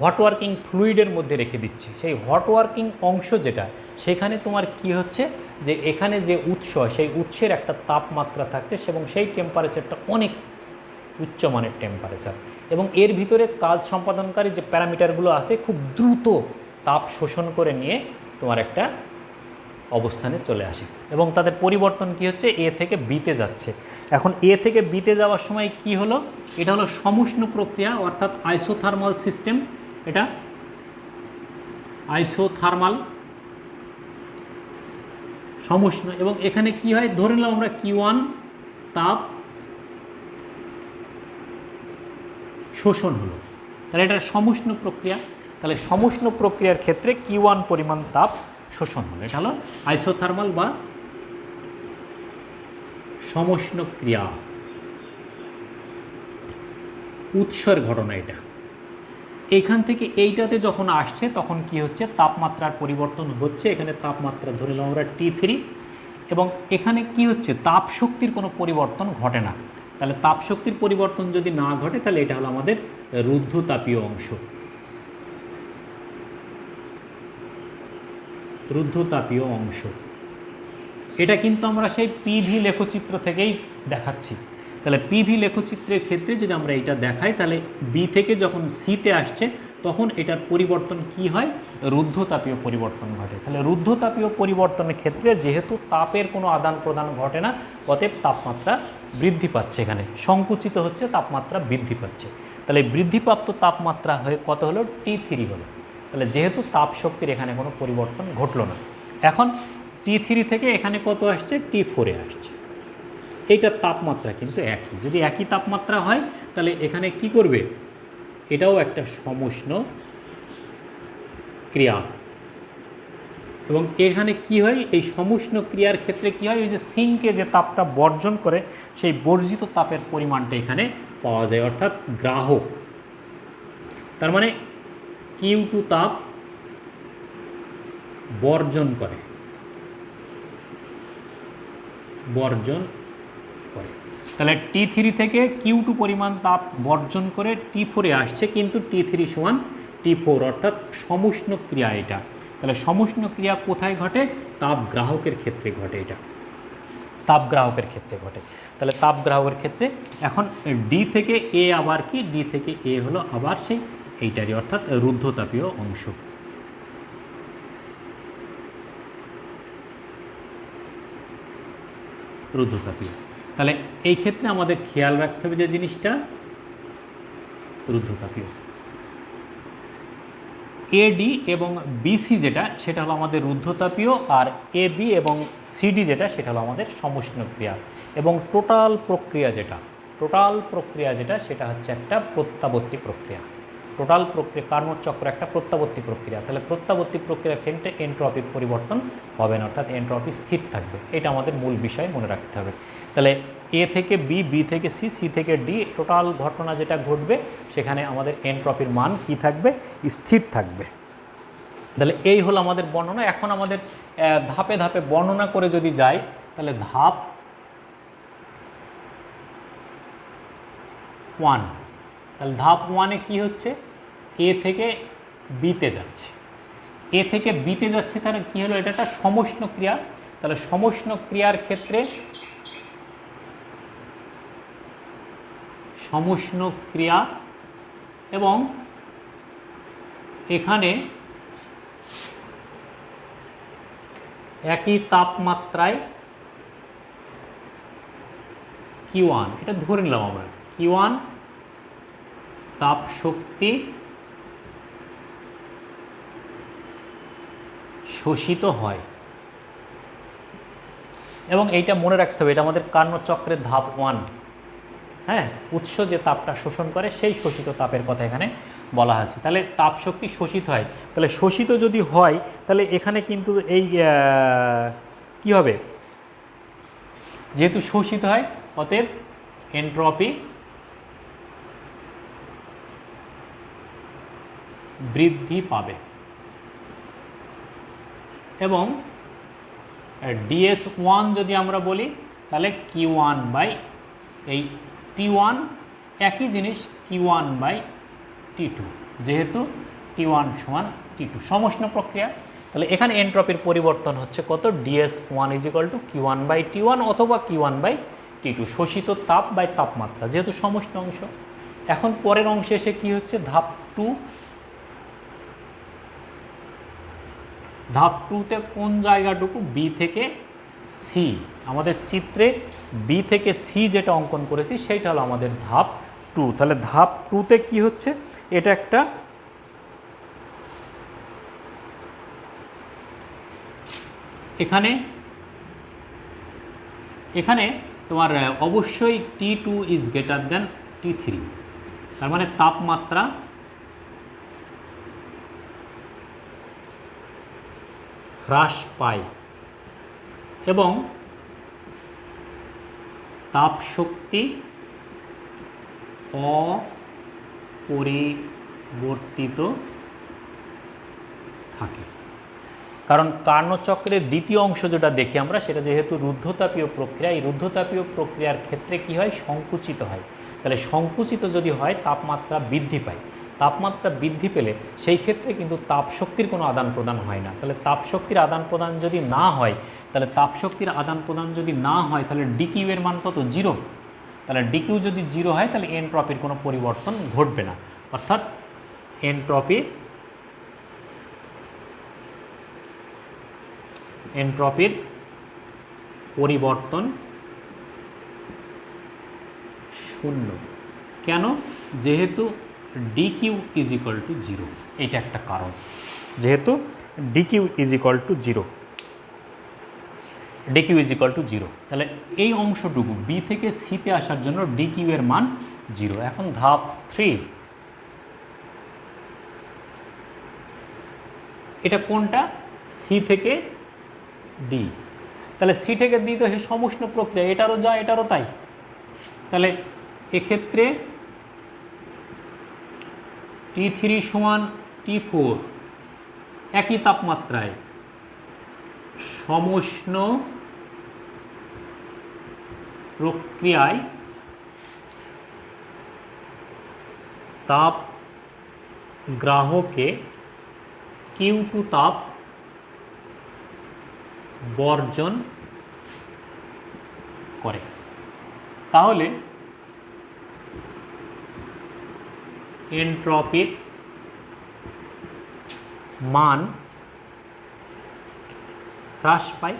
হট ওয়ার্কিং ফ্লুইডের মধ্যে রেখে দিচ্ছি। সেই হট ওয়ার্কিং অংশ যেটা, সেখানে তোমার কি হচ্ছে যে এখানে যে উৎস, সেই উৎসের একটা তাপমাত্রা থাকছে এবং সেই টেম্পারেচারটা অনেক উচ্চমানের টেম্পারেচার, এবং এর ভিতরে কাজ সম্পাদনকারী যে প্যারামিটারগুলো আছে খুব দ্রুত তাপ শোষণ করে নিয়ে তোমার একটা অবস্থানে চলে আসে, এবং তাদের পরিবর্তন কি হচ্ছে? এ থেকে বিতে যাচ্ছে। এখন এ থেকে বিতে যাওয়ার সময় কি হলো? এটা হলো সমুষ্ণ প্রক্রিয়া, অর্থাৎ আইসোথার্মাল সিস্টেম। এটা আইসোথার্মাল সমুষ্ণ, এবং এখানে কি হয়? ধরে নিলাম আমরা Q1 তাপ শোষণ হলো, তাহলে এটা সমুষ্ণ প্রক্রিয়া। তাহলে সমুষ্ণ প্রক্রিয়ার ক্ষেত্রে Q1 পরিমাণ তাপ শোষণ হলো। এটা হলো আইসোথার্মাল বা সমুষ্ণ ক্রিয়া, উৎসের ঘটনা এটা। এইখান থেকে এইটাতে যখন আসছে তখন কি হচ্ছে? তাপমাত্রার পরিবর্তন হচ্ছে। এখানে তাপমাত্রা ধরে নিলাম আমরা T3, এবং এখানে কি হচ্ছে? তাপ শক্তির কোনো পরিবর্তন ঘটে না। তাহলে তাপ শক্তির পরিবর্তন যদি না ঘটে তাহলে এটা হলো আমাদের রুদ্ধতাপীয় অংশ। রুদ্ধতাপীয় অংশ এটা কিন্তু আমরা সেই পিভি লেখচিত্র থেকেই দেখাচ্ছি। তাহলে পিভি লেখচিত্রের ক্ষেত্রে যদি আমরা এটা দেখাই, তাহলে বি থেকে যখন সিতে আসছে তখন এটার পরিবর্তন কি হয়? রুদ্ধতাপীয় পরিবর্তন ঘটে। তাহলে রুদ্ধতাপীয় পরিবর্তনের ক্ষেত্রে যেহেতু তাপের কোনো আদান প্রদান ঘটে না, অতএব তাপমাত্রা বৃদ্ধি পাচ্ছে। এখানে সংকুচিত হচ্ছে, তাপমাত্রা বৃদ্ধি পাচ্ছে। তাহলে বৃদ্ধিপ্রাপ্ত তাপমাত্রা হয়ে কত হলো? T3 হলো। তাহলে যেহেতু তাপ শক্তির এখানে কোনো পরিবর্তন ঘটলো না, এখন T3 থেকে এখানে কত আসছে? T4 আসছে। এইটার তাপমাত্রা কিন্তু একই। যদি একই তাপমাত্রা হয় তাহলে এখানে কি করবে? এটাও একটা সমুষ্ণ ক্রিয়া, এবং এখানে কি হয়? এই সমুষ্ণ ক্রিয়ার ক্ষেত্রে কি হয়? ওই যে সিঙ্কে যে তাপটা বর্জন করে, সেই বর্জিত তাপের পরিমাণটা এখানে পাওয়া যায়, অর্থাৎ গ্রাহক। তার মানে Q2 তাপ বর্জন করে, তাহলে T3 থেকে Q2 পরিমাণ তাপ বর্জন করে T4 আসছে, কিন্তু T3 সমান T4, অর্থাৎ সমুষ্ণ ক্রিয়া এটা। তাহলে সমুষ্ণ ক্রিয়া কোথায় ঘটে? তাপ গ্রাহকের ক্ষেত্রে ঘটে। এটা তাপ গ্রাহকের ক্ষেত্রে ঘটে। তাহলে তাপ গ্রাহকের ক্ষেত্রে এখন ডি থেকে এ আবার কি? ডি থেকে এ হলো আবার সেই এইটারই, অর্থাৎ রুদ্ধতাপীয় অংশ। রুদ্ধতাপীয়। তাহলে এই ক্ষেত্রে আমাদের খেয়াল রাখতে হবে যে জিনিসটা রুদ্ধতাপীয়। এডি এবং বিসি যেটা, সেটা হলো আমাদের রুদ্ধতাপীয়, আর এবি এবং সিডি যেটা, সেটা হলো আমাদের সমুষ্ণ ক্রিয়া। এবং টোটাল প্রক্রিয়া যেটা সেটা হচ্ছে একটা প্রত্যাবর্তী প্রক্রিয়া। টোটাল প্রক্রিয়া কার্নোট চক্র একটা প্রত্যাবর্তী প্রক্রিয়া। তাহলে প্রত্যাবর্তী প্রক্রিয়ার ক্ষেত্রে এন্ট্রপির পরিবর্তন হবে না, অর্থাৎ এন্ট্রপি স্থির থাকবে। এটা আমাদের মূল বিষয় মনে রাখতে হবে। তাহলে এ থেকে বি, বি থেকে সি, সি থেকে ডি, টোটাল ঘটনা যেটা ঘটবে সেখানে আমাদের এন্ট্রপির মান কি থাকবে? স্থির থাকবে। তাহলে এই হলো আমাদের বর্ণনা। এখন আমাদের ধাপে ধাপে বর্ণনা করে যদি যাই, তাহলে ধাপ 1, তাহলে ধাপ 1-এ কী হচ্ছে? এ থেকে বিতে যাচ্ছে। এ থেকে বিতে যাচ্ছে, তাহলে কী হলো? এটা একটা সমুষ্ণ ক্রিয়া। তাহলে সমুষ্ণ ক্রিয়ার ক্ষেত্রে সমুষ্ণ ক্রিয়া, এবং এখানে একই তাপমাত্রায় Q1, এটা ধরে নিলাম আমরা, Q1 তাপ শক্তি শোষিত হয়। এবং এইটা মনে রাখতে হবে, এটা আমাদের কার্নোট চক্রের ধাপ 1। হ্যাঁ, উৎস যে তাপটা শোষণ করে সেই শোষিত তাপের কথা এখানে বলা হচ্ছে। তাহলে তাপ শক্তি শোষিত হয়, তাহলে শোষিত যদি হয় তাহলে এখানে কিন্তু এই কি হবে, যেহেতু শোষিত হয় অতএব এন্ট্রপি বৃদ্ধি পাবে এবং DS1 যদি আমরা বলি তাহলে Q1 বাই এই T1 একই জিনিস Q1 বাই T2, যেহেতু T1 সমান T2 সমষ্ণ প্রক্রিয়া। তাহলে এখানে এন্ট্রপির পরিবর্তন হচ্ছে কত, DS1 is equal two Q1 by T1 অথবা Q1 বাই T2, শোষিত তাপ বাই তাপমাত্রা, যেহেতু সমষ্ণ অংশ। এখন পরের অংশে এসে কি হচ্ছে, ধাপ 2। ধাপ 2তে কোন জায়গাটুকু, বি থেকে সি, আমাদের চিত্রে বি থেকে সি যেটা অঙ্কন করেছি সেইটা হলো আমাদের ধাপ 2। তাহলে ধাপ 2তে কি হচ্ছে, এটা একটা এখানে তোমার অবশ্যই T2 is greater then T3, তার মানে তাপমাত্রা হ্রাস পায় এবং তাপ শক্তি অপরিবর্তিত থাকে। কারণ কার্নোচক্রের দ্বিতীয় অংশ যেটা দেখি আমরা, সেটা যেহেতু রুদ্ধতাপীয় প্রক্রিয়া, এই রুদ্ধতাপীয় প্রক্রিয়ার ক্ষেত্রে কি হয়, সংকুচিত হয়। তাহলে সংকুচিত যদি হয় তাপমাত্রা বৃদ্ধি পায়, তাপমাত্রা বৃদ্ধি পেলে সেই ক্ষেত্রে কিন্তু তাপ শক্তির কোনো আদান প্রদান হয় না। তাহলে তাপ শক্তির আদান প্রদান যদি না হয়, তাহলে তাপ শক্তির আদান প্রদান যদি না হয় তাহলে ডিকিউ এর মান কত, 0। তাহলে ডিকিউ যদি 0 হয় তাহলে এনট্রপির কোনো পরিবর্তন ঘটবে না, অর্থাৎ এনট্রপির পরিবর্তন শূন্য। কেন, যেহেতু ডিকিউ ইজ ইকুয়াল টু 0, এইটা একটা কারণ, যেহেতু DQ is equal two 0, DQ is equal two 0। তাহলে এই অংশটুকু বি থেকে সিতে আসার জন্য ডিকিউ এর মান 0। এখন ধাপ 3, এটা কোনটা, সি থেকে ডি। তাহলে সি থেকে ডি তো সমষ্ণ প্রক্রিয়া, এটারও যা এটারও তাই। তাহলে এক্ষেত্রে T3 সমান T4 একই তাপমাত্রায় সমষ্ণ প্রক্রিয়ায় তাপ গ্রাহকে Q2 তাপ বর্জন করে। তাহলে এনট্রপির মান হ্রাস পায়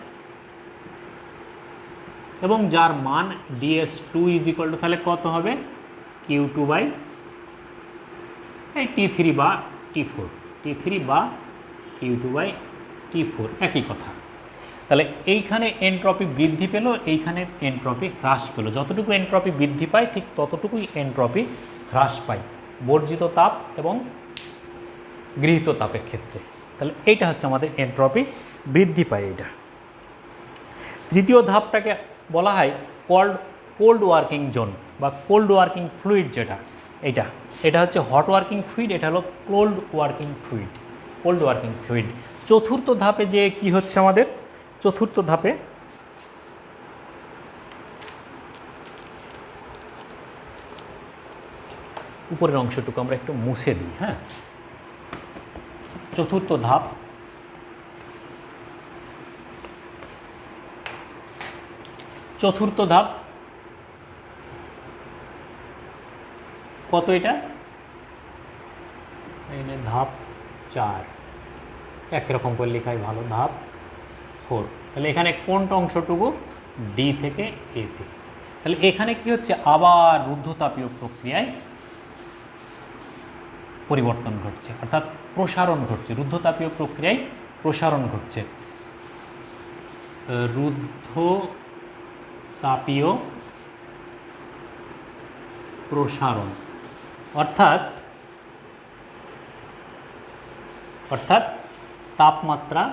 এবং যার মান DS2 ইজ ইকুয়াল টু, তাহলে কত হবে, Q2 বাই T3 বা T4, T3 বা Q2 বাই T4 একই কথা। তাহলে এইখানে এনট্রপি বৃদ্ধি পেল, এইখানে এনট্রপি হ্রাস পেল। যতটুকু এনট্রপি বৃদ্ধি পায় ঠিক ততটুকুই এনট্রপি হ্রাস পায় বর্জিত তাপ এবং গৃহীত তাপের ক্ষেত্রে। তাহলে এইটা হচ্ছে আমাদের এনট্রপি বৃদ্ধি পায়। এইটা তৃতীয় ধাপটাকে বলা হয় কোল্ড ওয়ার্কিং জোন বা কোল্ড ওয়ার্কিং ফ্লুইড, যেটা এটা হচ্ছে হট ওয়ার্কিং ফ্লুইড, এটা হলো কোল্ড ওয়ার্কিং ফ্লুইড। চতুর্থ ধাপে যে কি হচ্ছে আমাদের, চতুর্থ ধাপে উপরের অংশটুকু আমরা একটু মুছে দিই। হ্যাঁ, চতুর্থ ধাপ, কত এটা, এখানে ধাপ 4, একরকম করে লেখাই ভালো, ধাপ 4। তাহলে এখানে কোনটা অংশটুকু, ডি থেকে এতে। তাহলে এখানে কি হচ্ছে, আবার রুদ্ধতাপীয় প্রক্রিয়ায় পরিবর্তন ঘটছে, অর্থাৎ প্রসারণ ঘটছে, রুদ্ধতাপীয় প্রক্রিয়ায় প্রসারণ ঘটছে। রুদ্ধতাপীয় প্রসারণ, অর্থাৎ অর্থাৎ তাপমাত্রা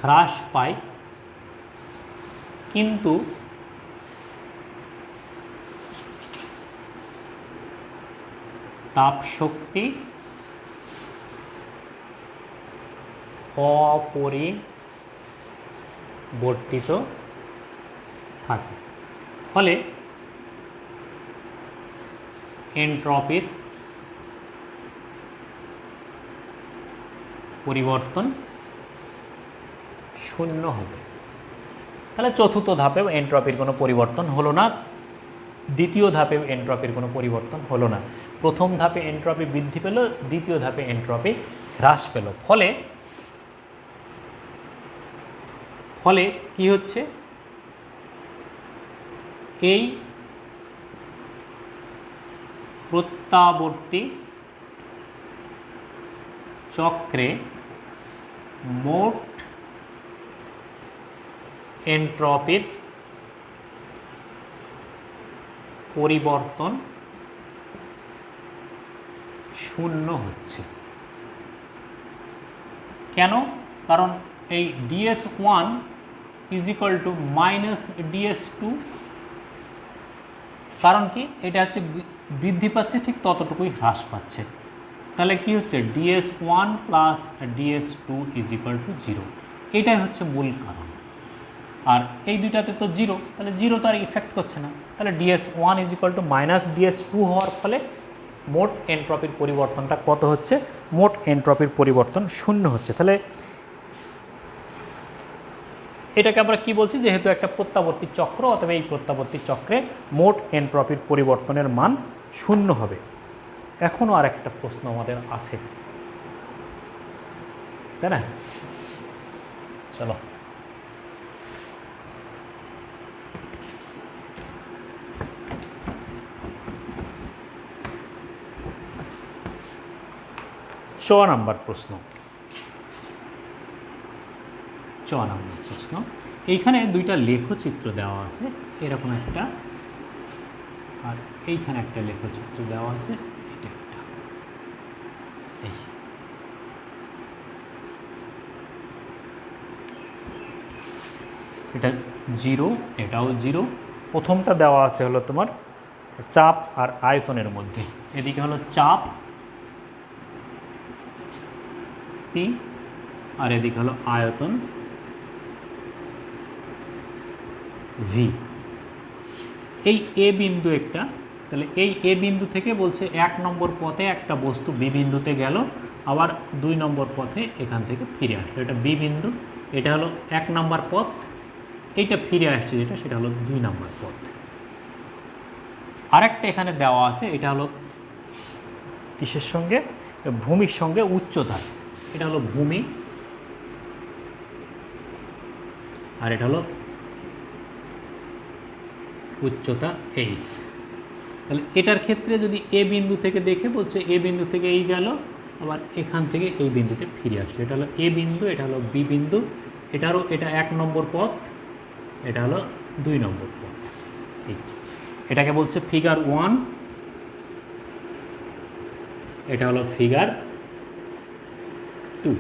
হ্রাস পায় কিন্তু তাপশক্তি অপরিবর্তিত থাকে, ফলে এনট্রপির পরিবর্তন শূন্য হবে। তাহলে চতুর্থ ধাপেও এনট্রপির কোনো পরিবর্তন হলো না, দ্বিতীয় ধাপেও এনট্রপির কোনো পরিবর্তন হলো না। প্রথম ধাপে এনট্রপি বৃদ্ধি পেল, দ্বিতীয় ধাপে এনট্রপি হ্রাস পেল। ফলে কি হচ্ছে, এই প্রত্যাবর্তী চক্রে মোট এনট্রপির পরিবর্তন শূন্য হচ্ছে। কেন? কারণ এই DS1 = -DS2, কারণ কি, এটা হচ্ছে বৃদ্ধি পাচ্ছে ঠিক ততটুকুই হ্রাস পাচ্ছে। তাহলে কি হচ্ছে, DS1 + DS2 = 0। এটাই হচ্ছে মূল কারণ। আর এই দুইটাতে তো 0, তাহলে 0 তো আর ইফেক্ট করছে না। তাহলে DS1 = -DS2 হওয়ার ফলে মোট এনট্রপির পরিবর্তনটা কত হচ্ছে, মোট এনট্রপির পরিবর্তন শূন্য হচ্ছে। তাহলে এটাকে আমরা কি বলছি, যেহেতু একটা প্রত্যাবর্তী চক্র, অথবা এই প্রত্যাবর্তী চক্রে মোট এনট্রপির পরিবর্তনের মান শূন্য হবে। এখনও আর একটা প্রশ্ন আমাদের আছে, তাই না? চলো, ছ নম্বর প্রশ্ন। এইখানে দুইটা লেখচিত্র দেওয়া আছে, এরকম একটা, আর এইখানে একটা লেখচিত্র দেওয়া আছে, এটা একটা, এটা 0, এটাও 0। প্রথমটা দেওয়া আছে হলো তোমার চাপ আর আয়তনের মধ্যে, এদিকে হলো চাপ P আর এদিকে হলো আয়তন V। এই এ বিন্দু একটা, তাহলে এই এ বিন্দু থেকে বলছে 1 নম্বর পথে একটা বস্তু বি বিন্দুতে গেল, আবার 2 নম্বর পথে এখান থেকে ফিরে আসলো। এটা বি বিন্দু, এটা হলো 1 নম্বর পথ, এইটা ফিরে আসছে যেটা, সেটা হলো 2 নম্বর পথ। আরেকটা এখানে দেওয়া আছে, এটা হলো কিসের সঙ্গে, ভূমির সঙ্গে উচ্চতা। এটা হলো ভূমি, আর এটা হলো উচ্চতা h। তাহলে এটার ক্ষেত্রে যদি এ বিন্দু থেকে দেখে বলছে, এ বিন্দু থেকে এই গেল, আবার এখান থেকে এই বিন্দুতে ফিরে আসলো। এটা হলো এ বিন্দু, এটা হলো বি বিন্দু, এটা 1 নম্বর পথ, এটা হলো 2 নম্বর পথ। এটাকে বলছে ফিগার 1, এটা হলো ফিগার 2।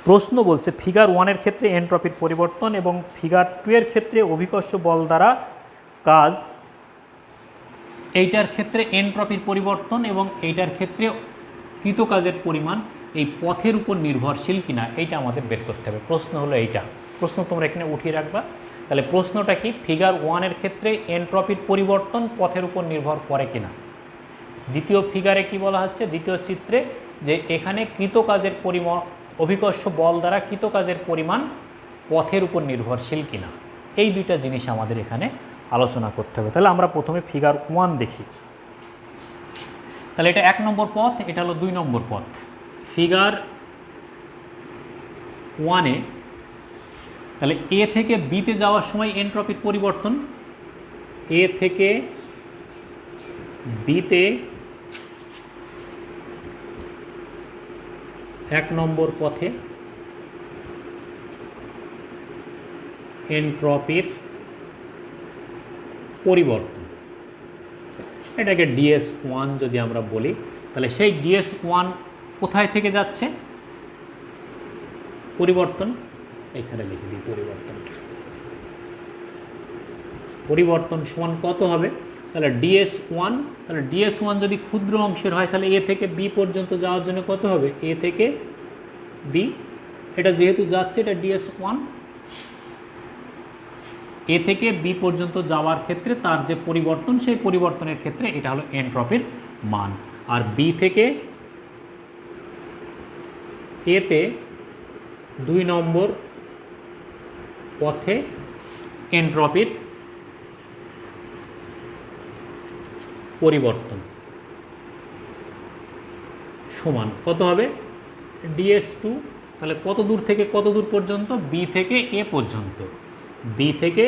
প্রশ্ন বলছে ফিগার 1-এর ক্ষেত্রে এনট্রপির পরিবর্তন এবং ফিগার 2-এর ক্ষেত্রে অভিকর্ষ বল দ্বারা কাজ, এইটার ক্ষেত্রে এনট্রপির পরিবর্তন এবং এইটার ক্ষেত্রে কৃত কাজের পরিমাণ এই পথের উপর নির্ভরশীল কিনা, এইটা আমাদের বের করতে হবে। প্রশ্ন হলো এইটা, প্রশ্ন তোমরা এখানে উঠিয়ে রাখবা। তাহলে প্রশ্নটা কি, ফিগার 1-এর ক্ষেত্রে এনট্রপির পরিবর্তন পথের উপর নির্ভর করে কিনা। দ্বিতীয় ফিগারে কি বলা হচ্ছে, দ্বিতীয় চিত্রে, যে এখানে কৃতকাজের পরিমাণ, অভিকর্ষ বল দ্বারা কৃতকাজের পরিমাণ পথের উপর নির্ভরশীল কিনা, এই দুইটা জিনিস আমাদের এখানে আলোচনা করতে হবে। তাহলে আমরা প্রথমে ফিগার 1 দেখি। তাহলে এটা 1 নম্বর পথ, এটা হলো 2 নম্বর পথ। ফিগার 1-এ তাহলে এ থেকে বিতে যাওয়ার সময় এনট্রপির পরিবর্তন, এ থেকে বিতে 1 নম্বর পথে এনট্রপির পরিবর্তন, এটাকে DS1 যদি আমরা বলি, তাহলে সেই DS1 কোথায় থেকে যাচ্ছে? পরিবর্তন, এখানে লিখে দিই পরিবর্তন সমান কত হবে? তাহলে DS1, তাহলে DS1 যদি ক্ষুদ্র অংশের হয় তাহলে A থেকে B পর্যন্ত যাওয়ার জন্য কত হবে? A থেকে B, এটা যেহেতু যাচ্ছে এটা DS1, A থেকে B পর্যন্ত যাওয়ার ক্ষেত্রে তার যে পরিবর্তন, সেই পরিবর্তনের ক্ষেত্রে এটা হলো এনট্রপির মান। আর B থেকে A তে 2 নম্বর পথে এনট্রপির পরিবর্তন সমান কত হবে? DS2, তাহলে কত দূর থেকে কত দূর পর্যন্ত? B থেকে A পর্যন্ত, B থেকে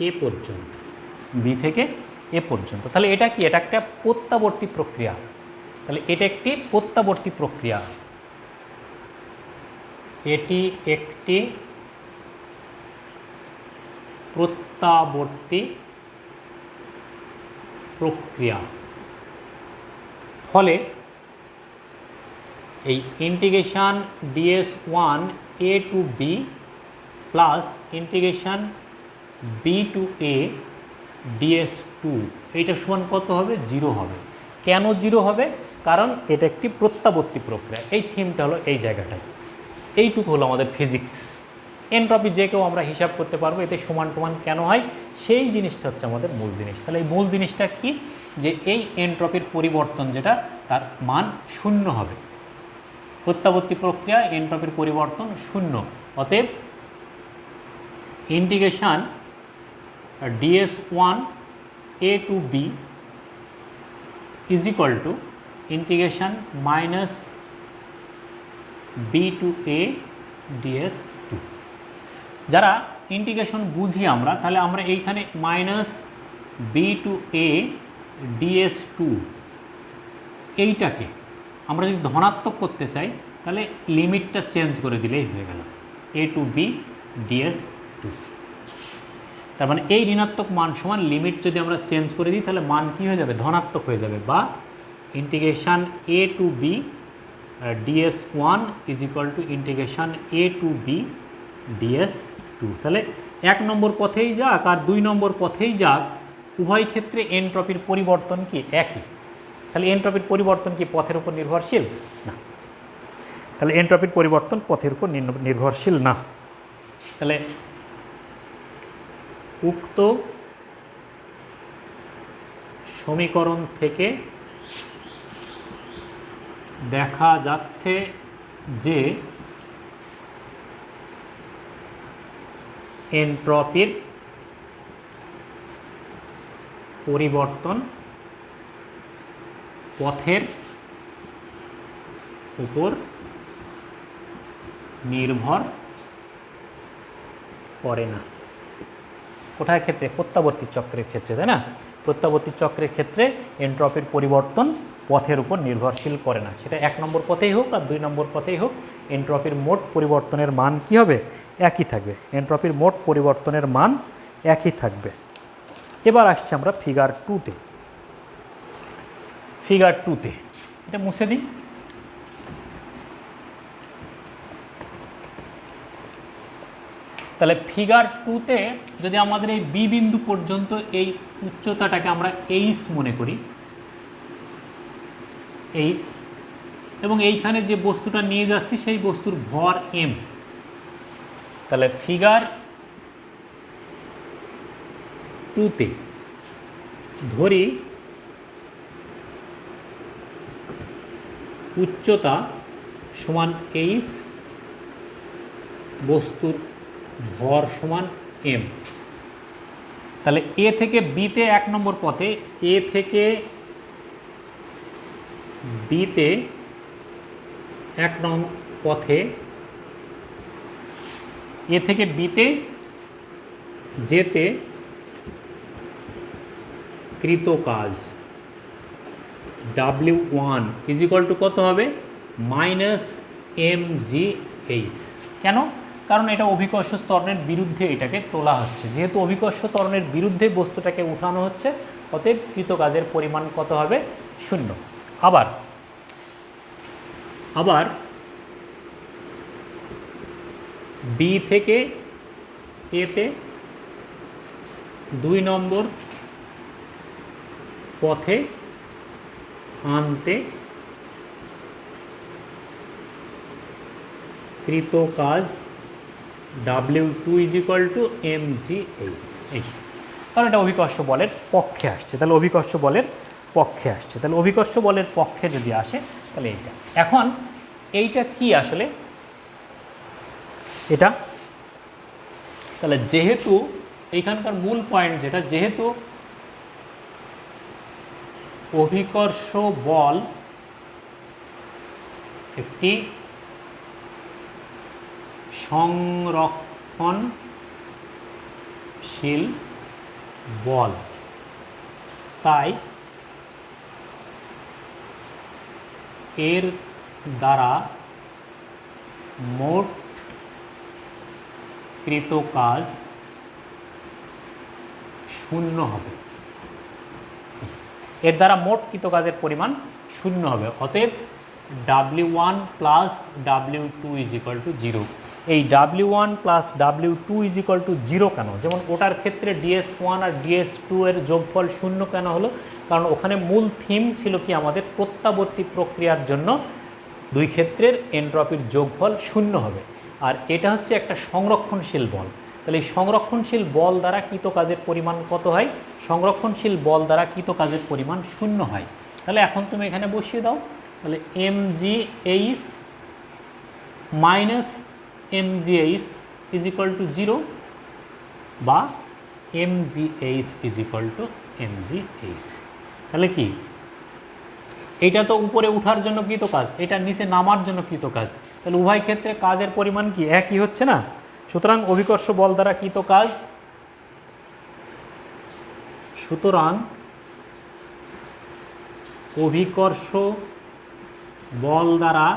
A পর্যন্ত, B থেকে A পর্যন্ত। তাহলে এটা কি? এটা একটা প্রত্যাবর্তী প্রক্রিয়া। তাহলে এটা একটি প্রত্যাবর্তী প্রক্রিয়া, এটি একটি প্রত্যাবর্তী প্রক্রিয়া। ফলে এই integration DS1 A to B plus integration B to A DS2, এইটা সমান কত হবে? 0 হবে। কেন 0 হবে? কারণ এটা একটি প্রত্যাবর্তী প্রক্রিয়া। এই থিমটা হলো এই জায়গাটায়, এইটুকু হলো আমাদের ফিজিক্স। এনট্রপি যে কেউ আমরা হিসাব করতে পারবো, এতে সমান টমান কেন হয়, সেই জিনিসটা হচ্ছে আমাদের মূল জিনিস। তাহলে এই মূল জিনিসটা কি? যে এই এনট্রপির পরিবর্তন যেটা, তার মান 0 হবে। প্রত্যাবর্তী প্রক্রিয়া, এনট্রপির পরিবর্তন 0। অতএব integration DS1 A to B is equal two integration -B to A DS2। যারা ইন্টিগ্রেশন বুঝি আমরা, তাহলে আমরা এইখানে -B to A DS2 এইটাকে আমরা যদি ধনাত্মক করতে চাই, তাহলে লিমিটটা চেঞ্জ করে দিলেই হয়ে গেল, A to B DS2। তার মানে এই ঋণাত্মক মান সমান লিমিট যদি আমরা চেঞ্জ করে দিই, তাহলে মান কী হয়ে যাবে? ধনাত্মক হয়ে যাবে। বা integration A to B DS1 is equal two integration A to B DS2। তাহলে 1 নম্বর পথেই যাক আর 2 নম্বর পথেই যাক, উভয় ক্ষেত্রে এনট্রপির পরিবর্তন কি একই। তাহলে এনট্রপির পরিবর্তন কি পথের উপর নির্ভরশীল? না। তাহলে এনট্রপির পরিবর্তন পথের উপর নির্ভরশীল না। তাহলে উক্ত সমীকরণ থেকে দেখা যাচ্ছে যে এনট্রপির পরিবর্তন পথের উপর নির্ভর করে না। কোথায় ক্ষেত্রে? প্রত্যাবর্তী চক্রের ক্ষেত্রে, তাই না? প্রত্যাবর্তী চক্রের ক্ষেত্রে এনট্রপির পরিবর্তন পথের উপর নির্ভরশীল করে না। সেটা 1 নম্বর পথেই হোক আর 2 নম্বর পথেই হোক, এনট্রপির মোট পরিবর্তনের মান কি হবে? একই থাকবে। এনট্রপির মোট পরিবর্তনের মান একই থাকবে। এবার আসছে আমরা ফিগার 2তে। ফিগার 2তে এটা মুছে দিই। তাহলে ফিগার 2তে যদি আমাদের এই বি বিন্দু পর্যন্ত এই উচ্চতাটাকে আমরা এইচ মনে করি, এইচ, এবং এইখানে যে বস্তুটা নিয়ে যাচ্ছি সেই বস্তুর ভর এম। তাহলে ফিগার 2তে ধরি উচ্চতা সমান এইচ, বস্তুর ভর সমান এম। তাহলে এ থেকে বিতে 1 নম্বর পথে, এ থেকে বিতে 1 নম্বর পথে, এ থেকে বিতে যেতে কৃত কাজ W1 ইজ ইকুয়াল টু কত হবে? -mgh। কেন? কারণ এটা অভিকর্ষ ত্বরণের বিরুদ্ধে এটাকে তোলা হচ্ছে। যেহেতু অভিকর্ষ ত্বরণের বিরুদ্ধে বস্তুটাকে উঠানো হচ্ছে, অতএব কৃত কাজের পরিমাণ কত হবে? 0। আবার বি থেকে এতে 2 নম্বর পথে আনতে কৃত কাজ W2 mgh। এই কারণ এটা অভিকর্ষ বলের পক্ষে আসছে, তাহলে অভিকর্ষ বলের পক্ষে আসছে, তাহলে অভিকর্ষ বলের পক্ষে যদি আসে তাহলে এইটা। এখন এইটা কি আসলে এটা, তাহলে যেহেতু এইখানকার মূল পয়েন্ট যেটা, যেহেতু অভিকর্ষ বল একটি সংরক্ষণশীল বল, তাই এর দ্বারা মোট কৃত কাজ 0 হবে। এর দ্বারা মোট কৃত কাজের পরিমাণ 0 হবে। অতএব W1 প্লাস W2 0। এই W1 প্লাস W2 0 কেন? যেমন ওটার ক্ষেত্রে DS1 আর DS2 এর যোগফল 0 কেন হলো? কারণ ওখানে মূল থিম ছিল কি, আমাদের প্রত্যাবর্তী প্রক্রিয়ার জন্য দুই ক্ষেত্রের এন্ট্রপির যোগফল 0 হবে। আর এটা হচ্ছে একটা সংরক্ষণশীল বল, তাহলে এই সংরক্ষণশীল বল দ্বারা কৃত কাজের পরিমাণ কত হয়? সংরক্ষণশীল বল দ্বারা কৃত কাজের পরিমাণ 0 হয়। তাহলে এখন তুমি এখানে বসিয়ে দাও, তাহলে mgh minus mgh is equal two 0 বা mgh is equal two mgh। তাহলে কি, এটা তো উপরে ওঠার জন্য কৃত কাজ, এটা নিচে নামার জন্য কৃত কাজ, তাহলে উভয় ক্ষেত্রে কাজের পরিমাণ কি একই হচ্ছে না? সুতরাং অভিকর্ষ বল দ্বারা কৃত কাজ, সুতরাং অভিকর্ষ বল দ্বারা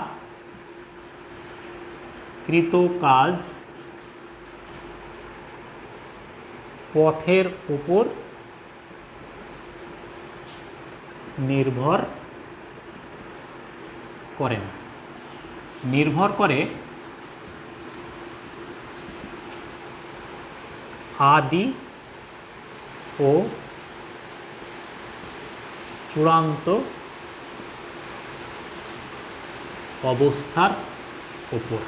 কৃত কাজ পথের উপর নির্ভর করে না, নির্ভর করে আদি ও চূড়ান্ত অবস্থার উপর।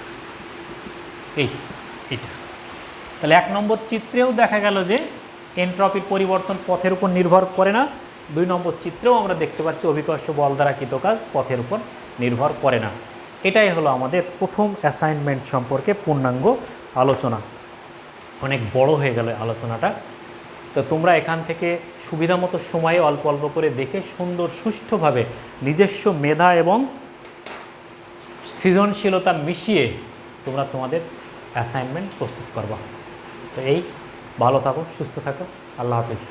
এটা তাহলে 1 নম্বর চিত্রেও দেখা গেল যে এন্ট্রপির পরিবর্তন পথের উপর নির্ভর করে না। 2 নম্বর চিত্রেও আমরা দেখতে পাচ্ছি অভিকর্ষ বল দ্বারা কৃত কাজ পথের উপর নির্ভর করে না। এটাই হলো আমাদের প্রথম অ্যাসাইনমেন্ট সম্পর্কে পূর্ণাঙ্গ আলোচনা। অনেক বড় হয়ে গেল আলোচনাটা, তো তোমরা এখান থেকে সুবিধামতো সময়ে অল্প অল্প করে দেখে সুন্দর সুষ্ঠুভাবে নিজস্ব মেধা এবং সৃজনশীলতা মিশিয়ে তোমরা তোমাদের অ্যাসাইনমেন্ট প্রস্তুত করবা। তো এই ভালো থাকো, সুস্থ থাকো, আল্লাহ হাফিজ।